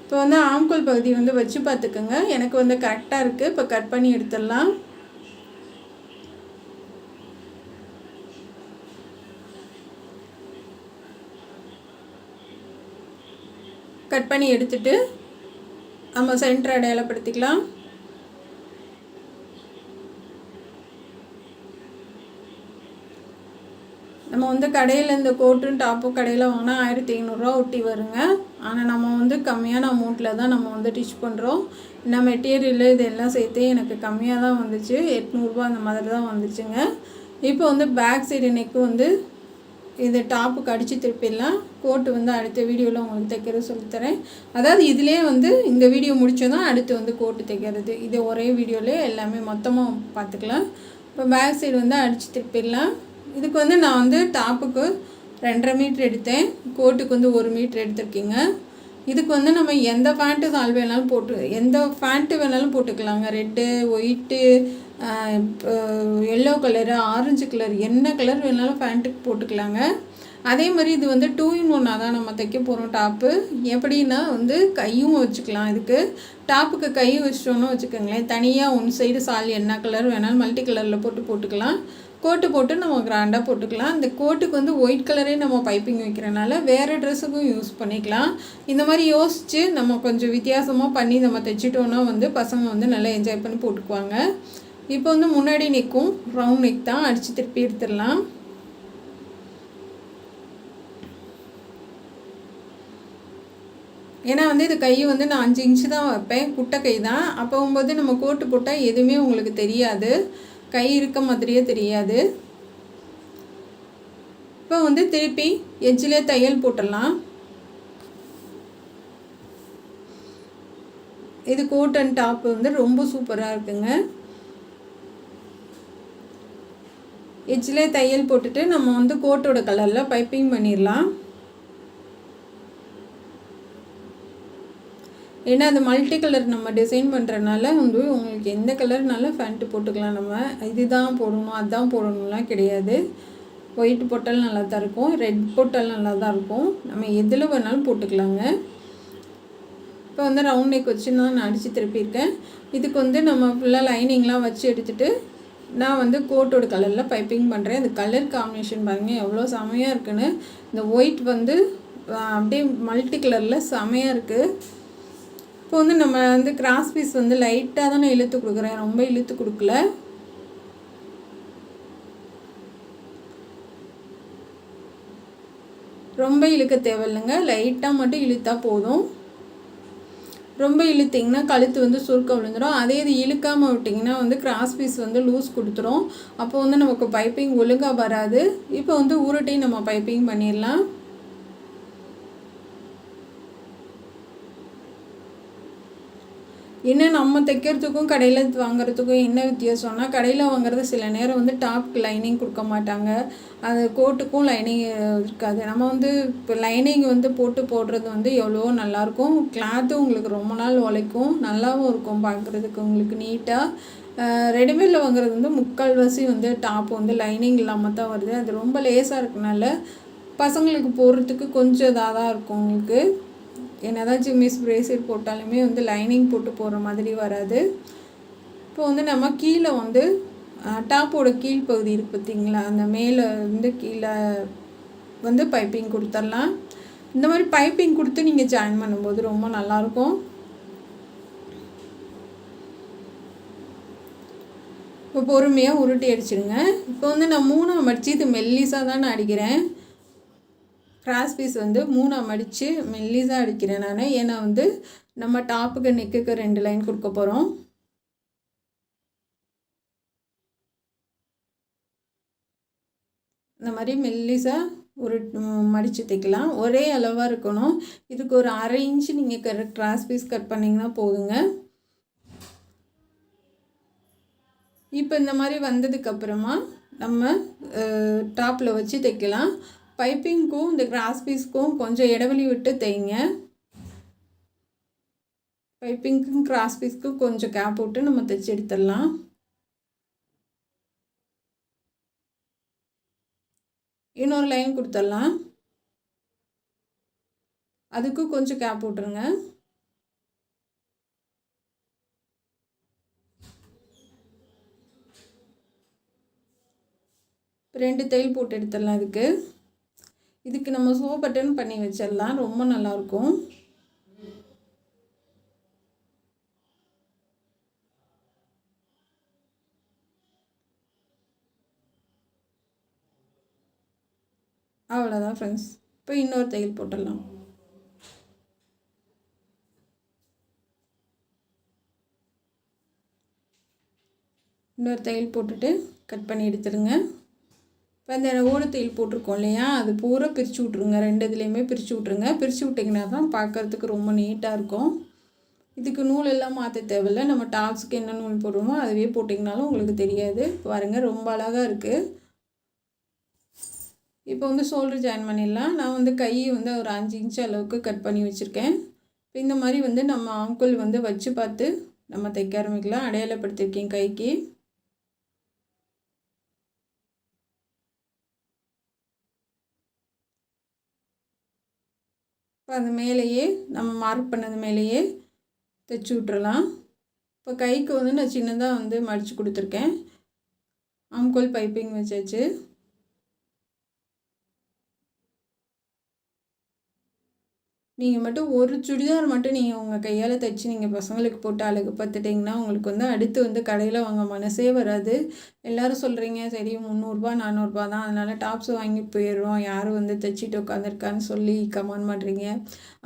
இப்போ வந்து ஆம்கோல் பகுதி வந்து வச்சு பார்த்துக்கோங்க. எனக்கு வந்து கரெக்டாக இருக்குது. இப்போ கட் பண்ணி எடுத்துடலாம். கட் பண்ணி எடுத்துட்டு நம்ம சென்டர் அடையாளப்படுத்திக்கலாம். நம்ம வந்து கடையில் இந்த கோட்டும் டாப்பும் கடையில் வாங்கினா 1500 ஒட்டி வருங்க. ஆனால் நம்ம வந்து கம்மியான அமௌண்ட்டில் தான் நம்ம வந்து டிச் பண்ணுறோம். இந்த மெட்டீரியல் இதெல்லாம் சேர்த்து எனக்கு கம்மியாக தான் வந்துச்சு. 800 அந்த மாதிரி தான் வந்துச்சுங்க. இப்போ வந்து பேக் சைடு நெக்கு வந்து இது டாப்புக்கு அடித்து திருப்பிடலாம். கோட்டு வந்து அடுத்த வீடியோவில் உங்களுக்கு தைக்கிறது சொல்லித்தரேன். அதாவது இதிலே வந்து இந்த வீடியோ முடிச்சதான் அடுத்து வந்து கோட்டு தைக்கிறது. இது ஒரே வீடியோவிலே எல்லாமே மொத்தமாக பார்த்துக்கலாம். இப்போ பேக் சைடு வந்து அடித்து திருப்பிடலாம். இதுக்கு வந்து நான் வந்து டாப்புக்கு 2.5 மீட்டர் எடுத்தேன். கோட்டுக்கு வந்து 1 மீட்டர் எடுத்திருக்கீங்க. இதுக்கு வந்து நம்ம எந்த ஃபேண்ட்டு சால் வேணாலும் எந்த ஃபேண்ட்டு வேணாலும் போட்டுக்கலாங்க. Red, white, yellow colour, orange colour, என்ன கலர் வேணாலும் ஃபேண்ட்டுக்கு போட்டுக்கலாங்க. அதே மாதிரி இது வந்து 2 in 1 தான் நம்ம தைக்க போகிறோம் டாப்பு. எப்படின்னா வந்து கையும் வச்சுக்கலாம். இதுக்கு டாப்புக்கு கை வச்சிட்டோன்னு வச்சுக்கோங்களேன், தனியாக ஒன் சைடு சால் என்ன கலர் வேணாலும் மல்டி கலரில் போட்டுக்கலாம். கோட்டு போட்டு நம்ம கிராண்டாக போட்டுக்கலாம். இந்த கோட்டுக்கு வந்து ஒயிட் கலரே நம்ம பைப்பிங் வைக்கிறனால வேறு ட்ரெஸ்ஸுக்கும் யூஸ் பண்ணிக்கலாம். இந்த மாதிரி யோசித்து நம்ம கொஞ்சம் வித்தியாசமாக பண்ணி நம்ம தைச்சிட்டோன்னா வந்து பசங்க வந்து நல்லா என்ஜாய் பண்ணி போட்டுக்குவாங்க. இப்போ வந்து முன்னாடி நெக்கும் ரவுண்ட் நெக் தான், அடித்து திருப்பி எடுத்துடலாம். ஏன்னா வந்து இது கை வந்து நான் 5 இன்ச்சு தான் வைப்பேன், குட்டை கை தான். அப்போகும்போது நம்ம கோட்டு போட்டால் எதுவுமே உங்களுக்கு தெரியாது, கை இருக்க மாதிரியே தெரியாது. இப்போ வந்து திருப்பி எட்ஜிலே தையல் போட்டுடலாம். இது கோட் அண்ட் டாப் வந்து ரொம்ப சூப்பராக இருக்குங்க. எட்ஜிலே தையல் போட்டுட்டு நம்ம வந்து கோட்டோட கலரில் பைப்பிங் பண்ணிடலாம். ஏன்னா அது மல்டி கலர் நம்ம டிசைன் பண்ணுறதுனால வந்து உங்களுக்கு எந்த கலர்னாலும் ஃபேண்ட்டு போட்டுக்கலாம். நம்ம இதுதான் போடணும் அதுதான் போடணும்லாம் கிடையாது. ஒயிட் போட்டாலும் நல்லா தான் இருக்கும், ரெட் போட்டாலும் நல்லா தான் இருக்கும். நம்ம எதில் வேணாலும் போட்டுக்கலாங்க. இப்போ வந்து ரவுண்ட் நெக் வச்சு நான் அடித்து திருப்பியிருக்கேன். இதுக்கு வந்து நம்ம ஃபுல்லாக லைனிங்லாம் வச்சு எடுத்துகிட்டு நான் வந்து கோட்டோட கலரில் பைப்பிங் பண்ணுறேன். அந்த கலர் காம்பினேஷன் பாருங்கள் எவ்வளோ செமையாக இருக்குன்னு. இந்த ஒயிட் வந்து அப்படியே மல்டி கலரில் செமையாக இருக்குது. இப்போ வந்து நம்ம வந்து கிராஸ் பீஸ் வந்து லைட்டாக தான் நான் இழுத்து கொடுக்குறேன், ரொம்ப இழுத்து கொடுக்கல. ரொம்ப இழுக்க தேவையில்லைங்க, லைட்டாக மட்டும் இழுத்தா போதும். ரொம்ப இழுத்திங்கன்னா கழுத்து வந்து சுருக்க விழுந்துடும். அதே இது இழுக்காமல் விட்டிங்கன்னா வந்து கிராஸ் பீஸ் வந்து லூஸ் கொடுத்துரும். அப்போ வந்து நமக்கு பைப்பிங் ஒழுங்காக வராது. இப்போ வந்து உருட்டையும் நம்ம பைப்பிங் பண்ணிடலாம். என்ன நம்ம தைக்கிறதுக்கும் கடையில் வாங்குறதுக்கும் என்ன வித்தியாசம்னா, கடையில் வாங்குறது சில நேரம் வந்து டாப்க்கு லைனிங் கொடுக்க மாட்டாங்க, அது கோட்டுக்கும் லைனிங் இருக்காது. நம்ம வந்து இப்போ லைனிங் வந்து போடுறது வந்து எவ்வளோ நல்லாயிருக்கும். கிளாத்தும் உங்களுக்கு ரொம்ப நாள் உழைக்கும், நல்லாவும் இருக்கும் பார்க்குறதுக்கு உங்களுக்கு நீட்டாக. ரெடிமேடில் வாங்குறது வந்து முக்கால்வாசி வந்து டாப் வந்து லைனிங் இல்லாமல் தான் வருது. அது ரொம்ப லேஸாக இருக்கனால பசங்களுக்கு போடுறதுக்கு கொஞ்சம் இதாக தான் இருக்கும் உங்களுக்கு. என்னதான் ஜிம்மிஸ் பிரேஸ்லெட் போட்டாலுமே வந்து லைனிங் போட்டு போகிற மாதிரி வராது. இப்போ வந்து நம்ம கீழே வந்து டாப்போட கீழ் பகுதி இருக்குது பார்த்திங்களா, அந்த மேலே வந்து கீழே வந்து பைப்பிங் கொடுத்துடலாம். இந்த மாதிரி பைப்பிங் கொடுத்து நீங்கள் ஜாயின் பண்ணும்போது ரொம்ப நல்லாயிருக்கும். இப்போ பொறுமையாக உருட்டி அடிச்சிடுங்க. இப்போ வந்து நான் 3 மடித்து இது மெல்லிஸாக தான் நான் அடிக்கிறேன். கிராஸ் பீஸ் வந்து 3 மடித்து மெல்லிஸாக அடிக்கிறேன் நான். ஏன்னா வந்து நம்ம டாப்புக்கு நெக்குக்கு 2 லைன் கொடுக்க போகிறோம். இந்த மாதிரி மெல்லிஸாக மடித்து தைக்கலாம். ஒரே அளவாக இருக்கணும். இதுக்கு ஒரு 1/2 இன்ச்சு நீங்கள் கிராஸ் பீஸ் கட் பண்ணிங்கன்னா போதுங்க. இப்போ இந்த மாதிரி வந்ததுக்கப்புறமா நம்ம டாப்பில் வச்சு தைக்கலாம். பைப்பிங்க்கும் இந்த கிராஸ் பீஸ்க்கும் கொஞ்சம் இடைவெளி விட்டு தைங்க. பைப்பிங்க்கும் கிராஸ் பீஸ்க்கும் கொஞ்சம் கேப் விட்டு நம்ம தைச்சி எடுத்துடலாம். இன்னொரு லைன் கொடுத்துடலாம், அதுக்கும் கொஞ்சம் கேப் விட்டுருங்க. இப்போ 2 தையல் போட்டு எடுத்துடலாம். இதுக்கு நம்ம சோ பட்டன் பண்ணி வச்சிடலாம், ரொம்ப நல்லாயிருக்கும். அவ்வளோதான் ஃப்ரெண்ட்ஸ். இப்போ இன்னொரு தையல் போட்டுடலாம். இன்னொரு தையல் போட்டுட்டு கட் பண்ணி எடுத்துடுங்க. இப்போ அந்த ஓடு தையல் போட்டிருக்கோம் இல்லையா, அது பூரா பிரித்து விட்ருங்க. 2 இதுலேயுமே பிரித்து விட்ருங்க. பிரித்து விட்டிங்கன்னா தான் பார்க்குறதுக்கு ரொம்ப நீட்டாக இருக்கும். இதுக்கு நூல் எல்லாம் மாற்ற தேவையில்லை. நம்ம டாப்ஸுக்கு என்ன நூல் போடுவோமோ அதுவே போட்டிங்கனாலும் உங்களுக்கு தெரியாது. பாருங்கள் ரொம்ப அழகாக இருக்குது. இப்போ வந்து ஷோல்டர் ஜாயின் பண்ணிடலாம். நான் வந்து கையை வந்து ஒரு 5 இன்ச் அளவுக்கு கட் பண்ணி வச்சுருக்கேன். இப்போ இந்த மாதிரி வந்து நம்ம ஆங்கிள் வந்து வச்சு பார்த்து நம்ம தைக்க ஆரம்பிக்கலாம். அடையாளப்படுத்திருக்கேன் கைக்கு. இப்போ அது மேலேயே நம்ம மார்க் பண்ணது மேலேயே தைச்சி விட்றலாம். இப்போ கைக்கு வந்து நான் சின்னதாக வந்து மடித்து கொடுத்துருக்கேன். ஆம்கோல் பைப்பிங் வச்சாச்சு. நீங்கள் மட்டும் ஒரு சுடிதார் மட்டும் நீங்கள் உங்கள் கையால் தைச்சி நீங்கள் பசங்களுக்கு போட்டு அழகு பார்த்துட்டிங்கன்னா உங்களுக்கு வந்து அடுத்து வந்து கடையில் வாங்க மனசே வராது. எல்லோரும் சொல்கிறீங்க சரி 300 400 தான், அதனால் டாப்ஸ் வாங்கி போயிடுறோம், யாரும் வந்து தைச்சிட்டு உட்காந்துருக்கான்னு சொல்லி கமெண்ட் பண்ணுறீங்க.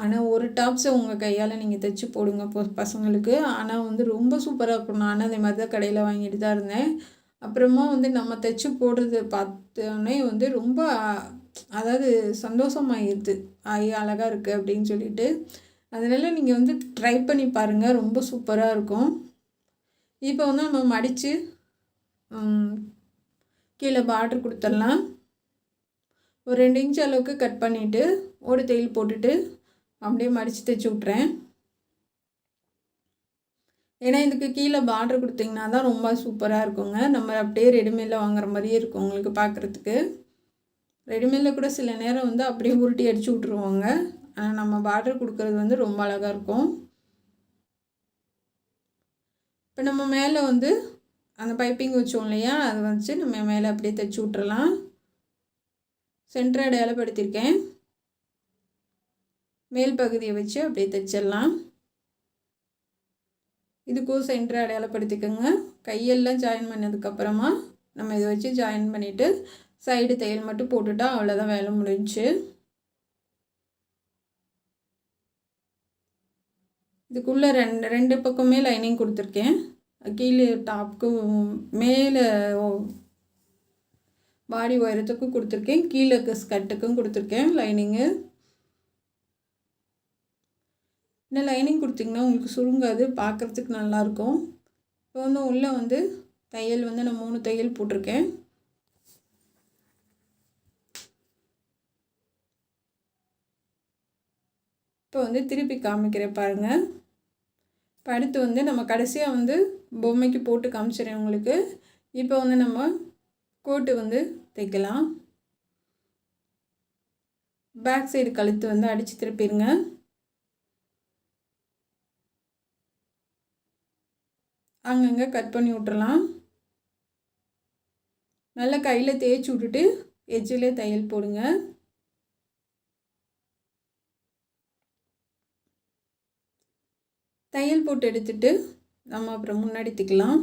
ஆனால் ஒரு டாப்ஸை உங்கள் கையால் நீங்கள் தைச்சி போடுங்க பசங்களுக்கு. ஆனால் வந்து ரொம்ப சூப்பராக இருக்கும். நானும் அதே மாதிரி தான் கடையில் வாங்கிட்டு தான் இருந்தேன். அப்புறமா வந்து நம்ம தைச்சி போடுறது பார்த்தோன்னே வந்து ரொம்ப அதாவது சந்தோஷமாகிடுது. அழகாக இருக்குது அப்படின்னு சொல்லிட்டு. அதனால் நீங்கள் வந்து ட்ரை பண்ணி பாருங்கள், ரொம்ப சூப்பராக இருக்கும். இப்போ வந்து நம்ம மடித்து கீழே பார்டர் கொடுத்துடலாம். ஒரு 2 இன்ச் அளவுக்கு கட் பண்ணிவிட்டு ஒரு தையல் போட்டுட்டு அப்படியே மடித்து தைச்சி விட்றேன். ஏன்னா இதுக்கு கீழே பார்டர் கொடுத்திங்கன்னா தான் ரொம்ப சூப்பராக இருக்குங்க. நம்ம அப்படியே ரெடிமேடில் வாங்குற மாதிரியே இருக்கும் உங்களுக்கு பார்க்குறதுக்கு. ரெடிமேடில் கூட சில நேரம் வந்து அப்படியே உருட்டி அடித்து விட்ருவாங்க. ஆனால் நம்ம பார்டர் கொடுக்குறது வந்து ரொம்ப அழகாக இருக்கும். இப்போ நம்ம மேலே வந்து அந்த பைப்பிங் வச்சோம் இல்லையா, அதை வச்சு நம்ம மேலே அப்படியே தைச்சி விட்றலாம். சென்டர் அடையாளப்படுத்தியிருக்கேன். மேல் பகுதியை வச்சு அப்படியே தைச்சிடலாம். இதுக்கும் சென்டர் அடையாளப்படுத்திக்கோங்க. கையெல்லாம் ஜாயின் பண்ணதுக்கப்புறமா நம்ம இதை வச்சு ஜாயின் பண்ணிவிட்டு சைடு தையல் மட்டும் போட்டுட்டா அவ்வளோதான், வேலை முடிஞ்சு. இதுக்குள்ளே ரெண்டு பக்கமே லைனிங் கொடுத்துருக்கேன். கீழே டாப்புக்கு மேலே பாடி உயரத்துக்கும் கொடுத்துருக்கேன், கீழே ஸ்கர்ட்டுக்கும் கொடுத்துருக்கேன் லைனிங்கு. இன்னும் லைனிங் கொடுத்திங்கன்னா உங்களுக்கு சுருங்காது, பார்க்குறதுக்கு நல்லாயிருக்கும். இப்போ வந்து உள்ளே வந்து தையல் வந்து நான் 3 தையல் போட்டிருக்கேன். இப்போ வந்து திருப்பி காமிக்கிறேன் பாருங்கள். இப்போ அடுத்து வந்து நம்ம கடைசியாக வந்து பொம்மைக்கு போட்டு காமிச்சிடுறேன் உங்களுக்கு. இப்போ வந்து நம்ம கோட்டு வந்து தைக்கலாம். பேக் சைடு கழுத்து வந்து அடித்து திருப்பிடுங்க. அங்கங்கே கட் பண்ணி விட்டுறலாம். நல்லா கையில் தேய்ச்சி விட்டுட்டு எட்ஜிலே தையல் போடுங்க. தையல் போட்டு எடுத்துட்டு நம்ம அப்புறம் முன்னாடி தைக்கலாம்.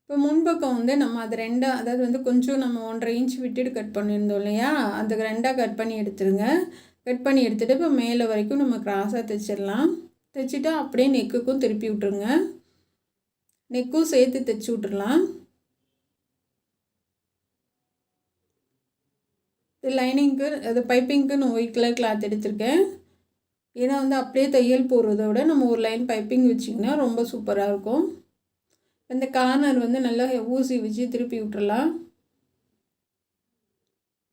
இப்போ முன்பக்கம் வந்து நம்ம அது ரெண்டாக, அதாவது வந்து கொஞ்சம் நம்ம 1.5 இன்ச் விட்டுட்டு கட் பண்ணியிருந்தோம் இல்லையா, அந்த ரெண்டாக கட் பண்ணி எடுத்துருங்க. கட் பண்ணி எடுத்துகிட்டு இப்போ மேலே வரைக்கும் நம்ம கிராஸாக தைச்சிடலாம். தைச்சிட்டு அப்படியே நெக்குக்கும் திருப்பி விட்ருங்க. நெக்கும் சேர்த்து தைச்சி விட்றலாம். இது லைனிங்க்கு, அது பைப்பிங்க்கு நான் ஒயிட் கலர் கிளாத் எடுத்திருக்கேன். ஏன்னா வந்து அப்படியே தையல் போடுறத விட நம்ம ஒரு லைன் பைப்பிங் வச்சிங்கன்னா ரொம்ப சூப்பராக இருக்கும். இந்த கார்னர் வந்து நல்லா ஊசி வச்சு திருப்பி விட்டுறலாம்.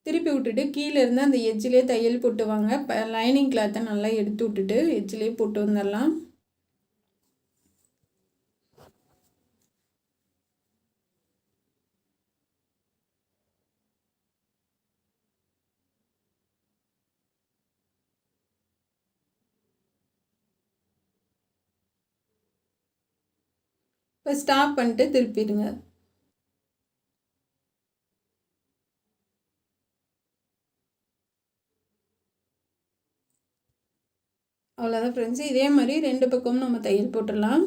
திருப்பி விட்டுட்டு கீழே இருந்து அந்த எட்ஜிலே தையல் போட்டு வாங்க. லைனிங் கிளாத்தை நல்லா எடுத்து விட்டுட்டு எட்ஜிலே போட்டு வந்துடலாம். இப்போ ஸ்டாப் பண்ணிட்டு திருப்பிடுங்க. அவ்வளோதான் ஃப்ரெண்ட்ஸ். இதே மாதிரி 2 பக்கமும் நம்ம தையல் போட்டுடலாம்.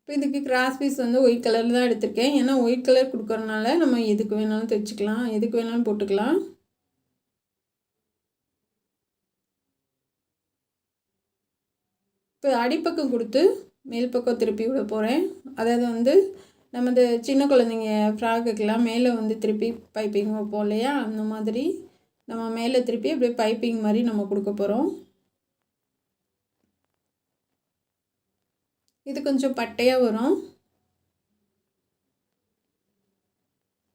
இப்போ இதுக்கு கிராஸ் பீஸ் வந்து ஒயிட் கலரில் தான் எடுத்திருக்கேன். ஏன்னா ஒயிட் கலர் கொடுக்குறதுனால நம்ம எதுக்கு வேணாலும் தைச்சிக்கலாம், எதுக்கு வேணாலும் போட்டுக்கலாம். இப்போ அடிப்பக்கம் கொடுத்து மேல் பக்கம் திருப்பி விட போகிறேன். அதாவது வந்து நம்ம இந்த சின்ன குழந்தைங்க ஃப்ராக்குக்கெல்லாம் மேலே வந்து திருப்பி பைப்பிங் வைப்போம் இல்லையா, அந்த மாதிரி நம்ம மேலே திருப்பி அப்படியே பைப்பிங் மாதிரி நம்ம கொடுக்க போகிறோம். இது கொஞ்சம் பட்டையாக வரும்,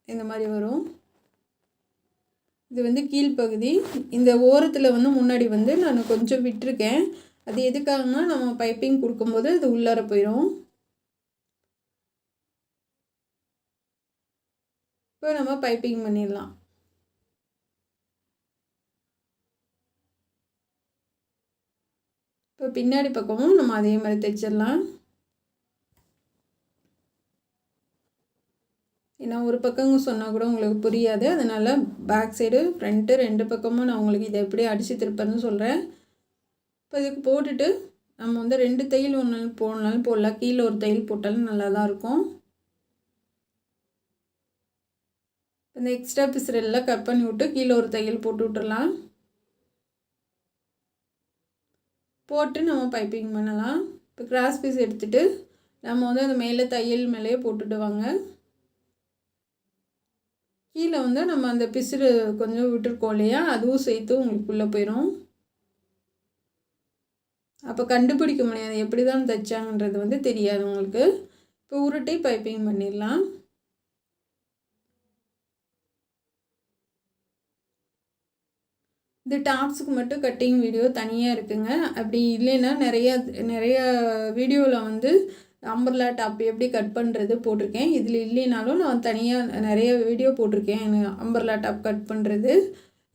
இந்த மாதிரி வரும். இது வந்து கீழ்ப்பகுதி. இந்த ஓரத்தில் வந்து முன்னாடி வந்து நான் கொஞ்சம் விட்டுருக்கேன். அது எதுக்காகனா நம்ம பைப்பிங் கொடுக்கும்போது அது உள்ளார போயிடும். இப்போ நம்ம பைப்பிங் பண்ணிடலாம். இப்போ பின்னாடி பக்கமும் நம்ம அதே மாதிரி தைச்சிடலாம். ஏன்னா ஒரு பக்கங்க சொன்னால் கூட உங்களுக்கு புரியாது, அதனால் பேக் சைடு ஃப்ரண்ட்டு 2 பக்கமும் நான் உங்களுக்கு இதை எப்படி அடித்து திருப்பேன்னு சொல்கிறேன். இப்போ இதுக்கு போட்டுட்டு நம்ம வந்து 2 தையல் ஒன்று போடனாலும் போடலாம், கீழே ஒரு தையல் போட்டாலும் நல்லா தான் இருக்கும். இந்த எக்ஸ்ட்ரா பீஸ் எல்லாம் கட் பண்ணி விட்டு கீழே ஒரு தையல் போட்டு விட்டுறலாம். போட்டு நம்ம பைப்பிங் பண்ணலாம். இப்போ கிராஸ் பீஸ் எடுத்துகிட்டு நம்ம வந்து அந்த மேலே தையல் மேலேயே போட்டுட்டு வாங்க. கீழே வந்து நம்ம அந்த பிசுறு கொஞ்சம் விட்டுருக்கோம் இல்லையா, அதுவும் சேர்த்து உங்களுக்குள்ளே போயிடும். அப்போ கண்டுபிடிக்க முடியாது எப்படி தான் தைச்சாங்கன்றது வந்து தெரியாது உங்களுக்கு. இப்போ உருட்டி பைப்பிங் பண்ணிடலாம். இந்த டாப்ஸுக்கு மட்டும் கட்டிங் வீடியோ தனியாக இருக்குங்க. அப்படி இல்லைன்னா நிறைய வீடியோவில் வந்து அம்பர்லா டாப் எப்படி கட் பண்ணுறது போட்டிருக்கேன். இதில் இல்லைனாலும் நான் தனியாக நிறைய வீடியோ போட்டிருக்கேன். அம்பர்லா டாப் கட் பண்ணுறது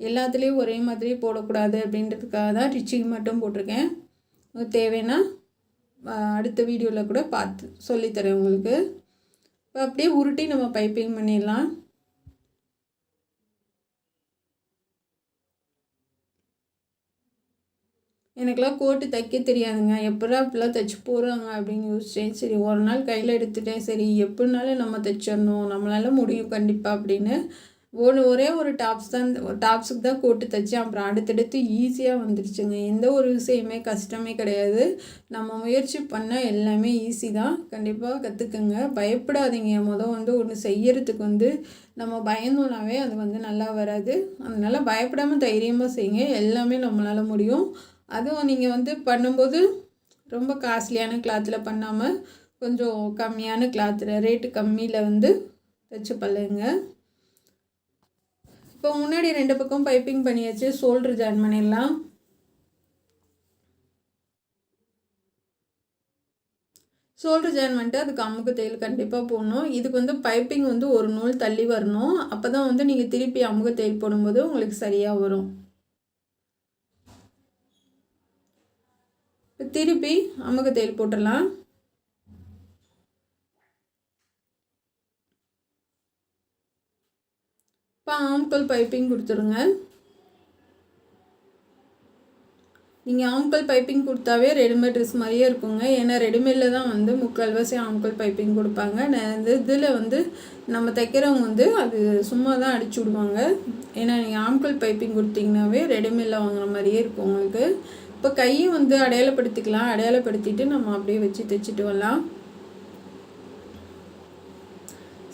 எல்லாத்துலேயும் ஒரே மாதிரி போடக்கூடாது அப்படின்றதுக்காக தான் ஸ்டிச்சிங் மட்டும் போட்டிருக்கேன். தேவைன்னா அடுத்த வீடியோவில் கூட பார்த்து சொல்லித்தரேன் உங்களுக்கு. இப்போ அப்படியே உருட்டி நம்ம பைப்பிங் பண்ணிடலாம். எனக்கெல்லாம் கோட்டு தைக்க தெரியாதுங்க. எப்படா இப்படிலாம் தைச்சி போகிறாங்க அப்படின்னு யோசித்தேன். சரி ஒரு நாள் கையில் எடுத்துட்டேன். சரி எப்படினாலும் நம்ம தைச்சிடணும், நம்மளால் முடியும் கண்டிப்பாக அப்படின்னு ஒரே ஒரு டாப்ஸுக்கு தான் கோட்டு தைச்சேன். அப்புறம் அடுத்தடுத்து ஈஸியாக வந்துடுச்சுங்க. எந்த ஒரு விஷயமே கஷ்டமே கிடையாது. நம்ம முயற்சி பண்ணால் எல்லாமே ஈஸி தான். கண்டிப்பாக கற்றுக்குங்க, பயப்படாதீங்க. வந்து ஒன்று செய்யறதுக்கு வந்து நம்ம பயந்தோம்னாவே அது வந்து நல்லா வராது. அதனால் பயப்படாமல் தைரியமாக செய்யுங்க, எல்லாமே நம்மளால் முடியும். அதுவும் நீங்கள் வந்து பண்ணும்போது ரொம்ப காஸ்ட்லியான கிளாத்தில் பண்ணாமல் கொஞ்சம் கம்மியான கிளாத்தில் ரேட்டு கம்மியில் வந்து தைச்சு பழகுங்க. இப்போ முன்னாடி 2 பக்கம் பைப்பிங் பண்ணியாச்சு. ஷோல்டர் ஜாயின் பண்ணிடலாம். ஷோல்டர் ஜாயின் பண்ணிட்டு அதுக்கு அமுக்கு தையல் கண்டிப்பாக போடணும். இதுக்கு வந்து பைப்பிங் வந்து ஒரு நூல் தள்ளி வரணும். அப்போ தான் வந்து நீங்கள் திருப்பி அமுக்கு தையல் போடும்போது உங்களுக்கு சரியாக வரும். இப்போ திருப்பி அமுக்கு தையல் போட்டுடலாம். இப்போ ஆம்கோல் பைப்பிங் கொடுத்துருங்க. நீங்கள் ஆம்கோல் பைப்பிங் கொடுத்தாவே ரெடிமேட் ட்ரெஸ் மாதிரியே இருக்குங்க. ஏன்னா ரெடிமேடில் தான் வந்து முக்கால்வாசி ஆம்கோல் பைப்பிங் கொடுப்பாங்க. இதில் வந்து நம்ம தைக்கிறவங்க வந்து அது சும்மா தான் அடிச்சு விடுவாங்க. ஏன்னா நீங்கள் ஆம்கோல் பைப்பிங் கொடுத்தீங்கன்னாவே ரெடிமேடில் வாங்குற மாதிரியே இருக்கும் உங்களுக்கு. இப்போ கையை வந்து அடையாளப்படுத்திக்கலாம். அடையாளப்படுத்திட்டு நம்ம அப்படியே வச்சு தைச்சிட்டு வரலாம்.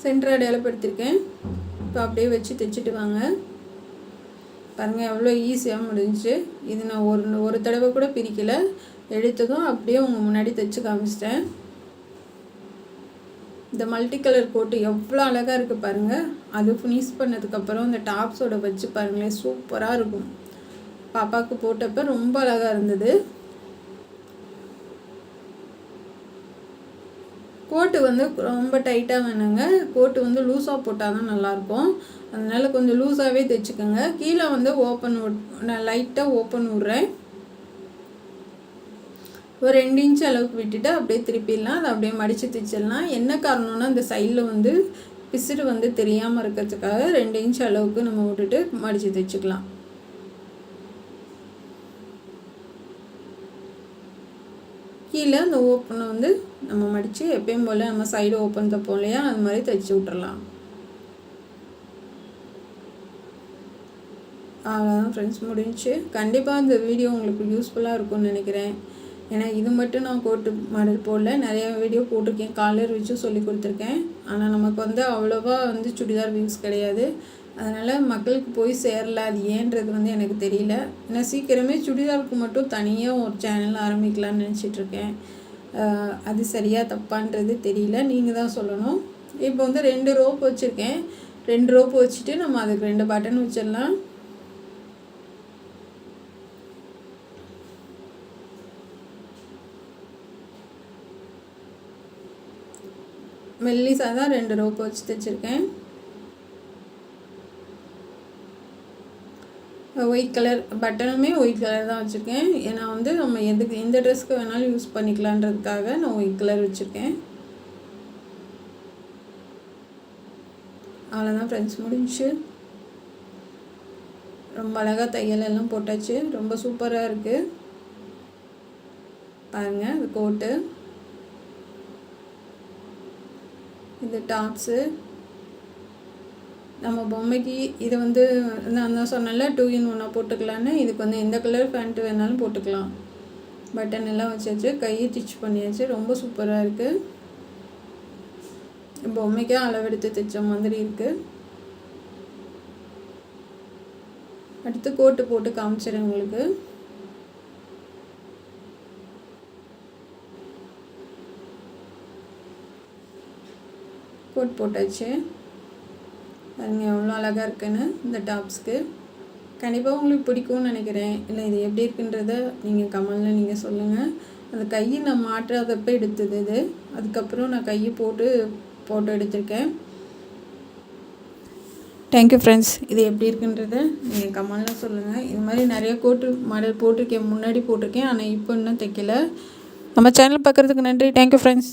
சென்டர் அடையாளப்படுத்திருக்கேன். இப்போ அப்படியே வச்சு தைச்சிட்டு வாங்க. பாருங்கள் எவ்வளோ ஈஸியாக முடிஞ்சிச்சு. இது நான் ஒரு தடவை கூட பிரிக்கலை. எடுத்ததும் அப்படியே உங்கள் முன்னாடி தைச்சி காமிச்சிட்டேன். இந்த மல்டி கலர் கோட்டு எவ்வளோ அழகாக இருக்குது பாருங்கள். அது ஃபினிஷ் பண்ணதுக்கப்புறம் இந்த டாப்ஸோட வச்சு பாருங்களேன், சூப்பராக இருக்கும். பாப்பாவுக்கு போட்டப்போ ரொம்ப அழகாக இருந்தது. கோட்டு வந்து ரொம்ப டைட்டாக வேணுங்க. கோட்டு வந்து லூஸாக போட்டால் தான் நல்லாயிருக்கும். அதனால் கொஞ்சம் லூஸாகவே தைச்சிக்கோங்க. கீழே வந்து நான் லைட்டாக ஓப்பன் விட்றேன். ஒரு 2 இன்ச் அளவுக்கு விட்டுட்டு அப்படியே திருப்பிடலாம். அதை அப்படியே மடித்து தைச்சிடலாம். என்ன காரணம்னா இந்த சைடில் வந்து பிசுறு வந்து தெரியாமல் இருக்கிறதுக்காக 2 இன்ச் அளவுக்கு நம்ம விட்டுட்டு மடித்து தைச்சிக்கலாம். கீழே அந்த ஓப்பனை வந்து நம்ம மடித்து எப்பயும் போல் நம்ம சைடு ஓப்பன் தைப்போம் இல்லையா, அது மாதிரி தைச்சி விட்றலாம். அவ்வளோதான் ஃப்ரெண்ட்ஸ், முடிஞ்சு. கண்டிப்பாக இந்த வீடியோ உங்களுக்கு யூஸ்ஃபுல்லாக இருக்கும்னு நினைக்கிறேன். ஏன்னா இது மட்டும் நான் கோட்டு மாடல் போடல, நிறைய வீடியோ போட்டிருக்கேன். காலர் வச்சும் சொல்லி கொடுத்துருக்கேன். ஆனால் நமக்கு வந்து அவ்வளோவா வந்து சுடிதார் வியூஸ் கிடையாது. அதனால் மக்களுக்கு போய் சேரல. அது ஏன்றது வந்து எனக்கு தெரியல. நான் சீக்கிரமே சுடிதாருக்கு மட்டும் தனியாக ஒரு சேனல் ஆரம்பிக்கலான்னு நினச்சிட்ருக்கேன். அது சரியாக தப்பான்றது தெரியல, நீங்கள் தான் சொல்லணும். இப்போ வந்து 2 ரோப் வச்சுருக்கேன். 2 ரோப் வச்சுட்டு நம்ம அதுக்கு 2 பட்டன் வச்சிடலாம். மெல்லிசாக தான் 2 ரோப் வச்சு தைச்சிருக்கேன். ஒயிட் கலர் பட்டனுமே ஒயிட் கலர் தான் வச்சுருக்கேன். ஏன்னா வந்து நம்ம எந்த ட்ரெஸ்க்கு வேணாலும் யூஸ் பண்ணிக்கலான்றதுக்காக நான் ஒயிட் கலர் வச்சுருக்கேன். அவ்வளோதான் ஃப்ரெண்ட்ஸ், முடிஞ்சு. ரொம்ப அழகாக தையல் எல்லாம் போட்டாச்சு. ரொம்ப சூப்பராக இருக்குது பாருங்கள். இது கோட்டு, இது டாப்ஸு. நம்ம பொம்மைக்கு இதை வந்து நான் தான் சொன்னேன்ல 2 in 1 போட்டுக்கலான்னு. இதுக்கு வந்து எந்த கலர் பேண்ட்டு வேணாலும் போட்டுக்கலாம். பட்டன் எல்லாம் வச்சாச்சு, கையை ஸ்டிச் பண்ணியாச்சு. ரொம்ப சூப்பராக இருக்குது. பொம்மைக்கே அளவெடுத்து தைச்ச மாதிரி இருக்குது. அடுத்து கோட்டு போட்டு காமிச்சிடுறேன் உங்களுக்கு. கோட் போட்டாச்சு. பாருங்க எவ்வளோ அழகாக இருக்குன்னு இந்த டாப்ஸ்க்கு. கண்டிப்பாக உங்களுக்கு பிடிக்கும்னு நினைக்கிறேன். இல்லை இது எப்படி இருக்குன்றத நீங்கள் கமெண்டில் நீங்கள் சொல்லுங்கள். அந்த கையை நான் மாற்றாதப்போ எடுத்தது இது. அதுக்கப்புறம் நான் கையை போட்டு ஃபோட்டோ எடுத்திருக்கேன். Thank you friends. இது எப்படி இருக்குன்றத நீங்கள் கமெண்டில் சொல்லுங்கள். இது மாதிரி நிறைய கோட்டு மாடல் போட்டிருக்கேன், முன்னாடி போட்டிருக்கேன். ஆனால் இப்போ இன்னும் தைக்கல. நம்ம சேனல் பார்க்குறதுக்கு நன்றி. Thank you friends.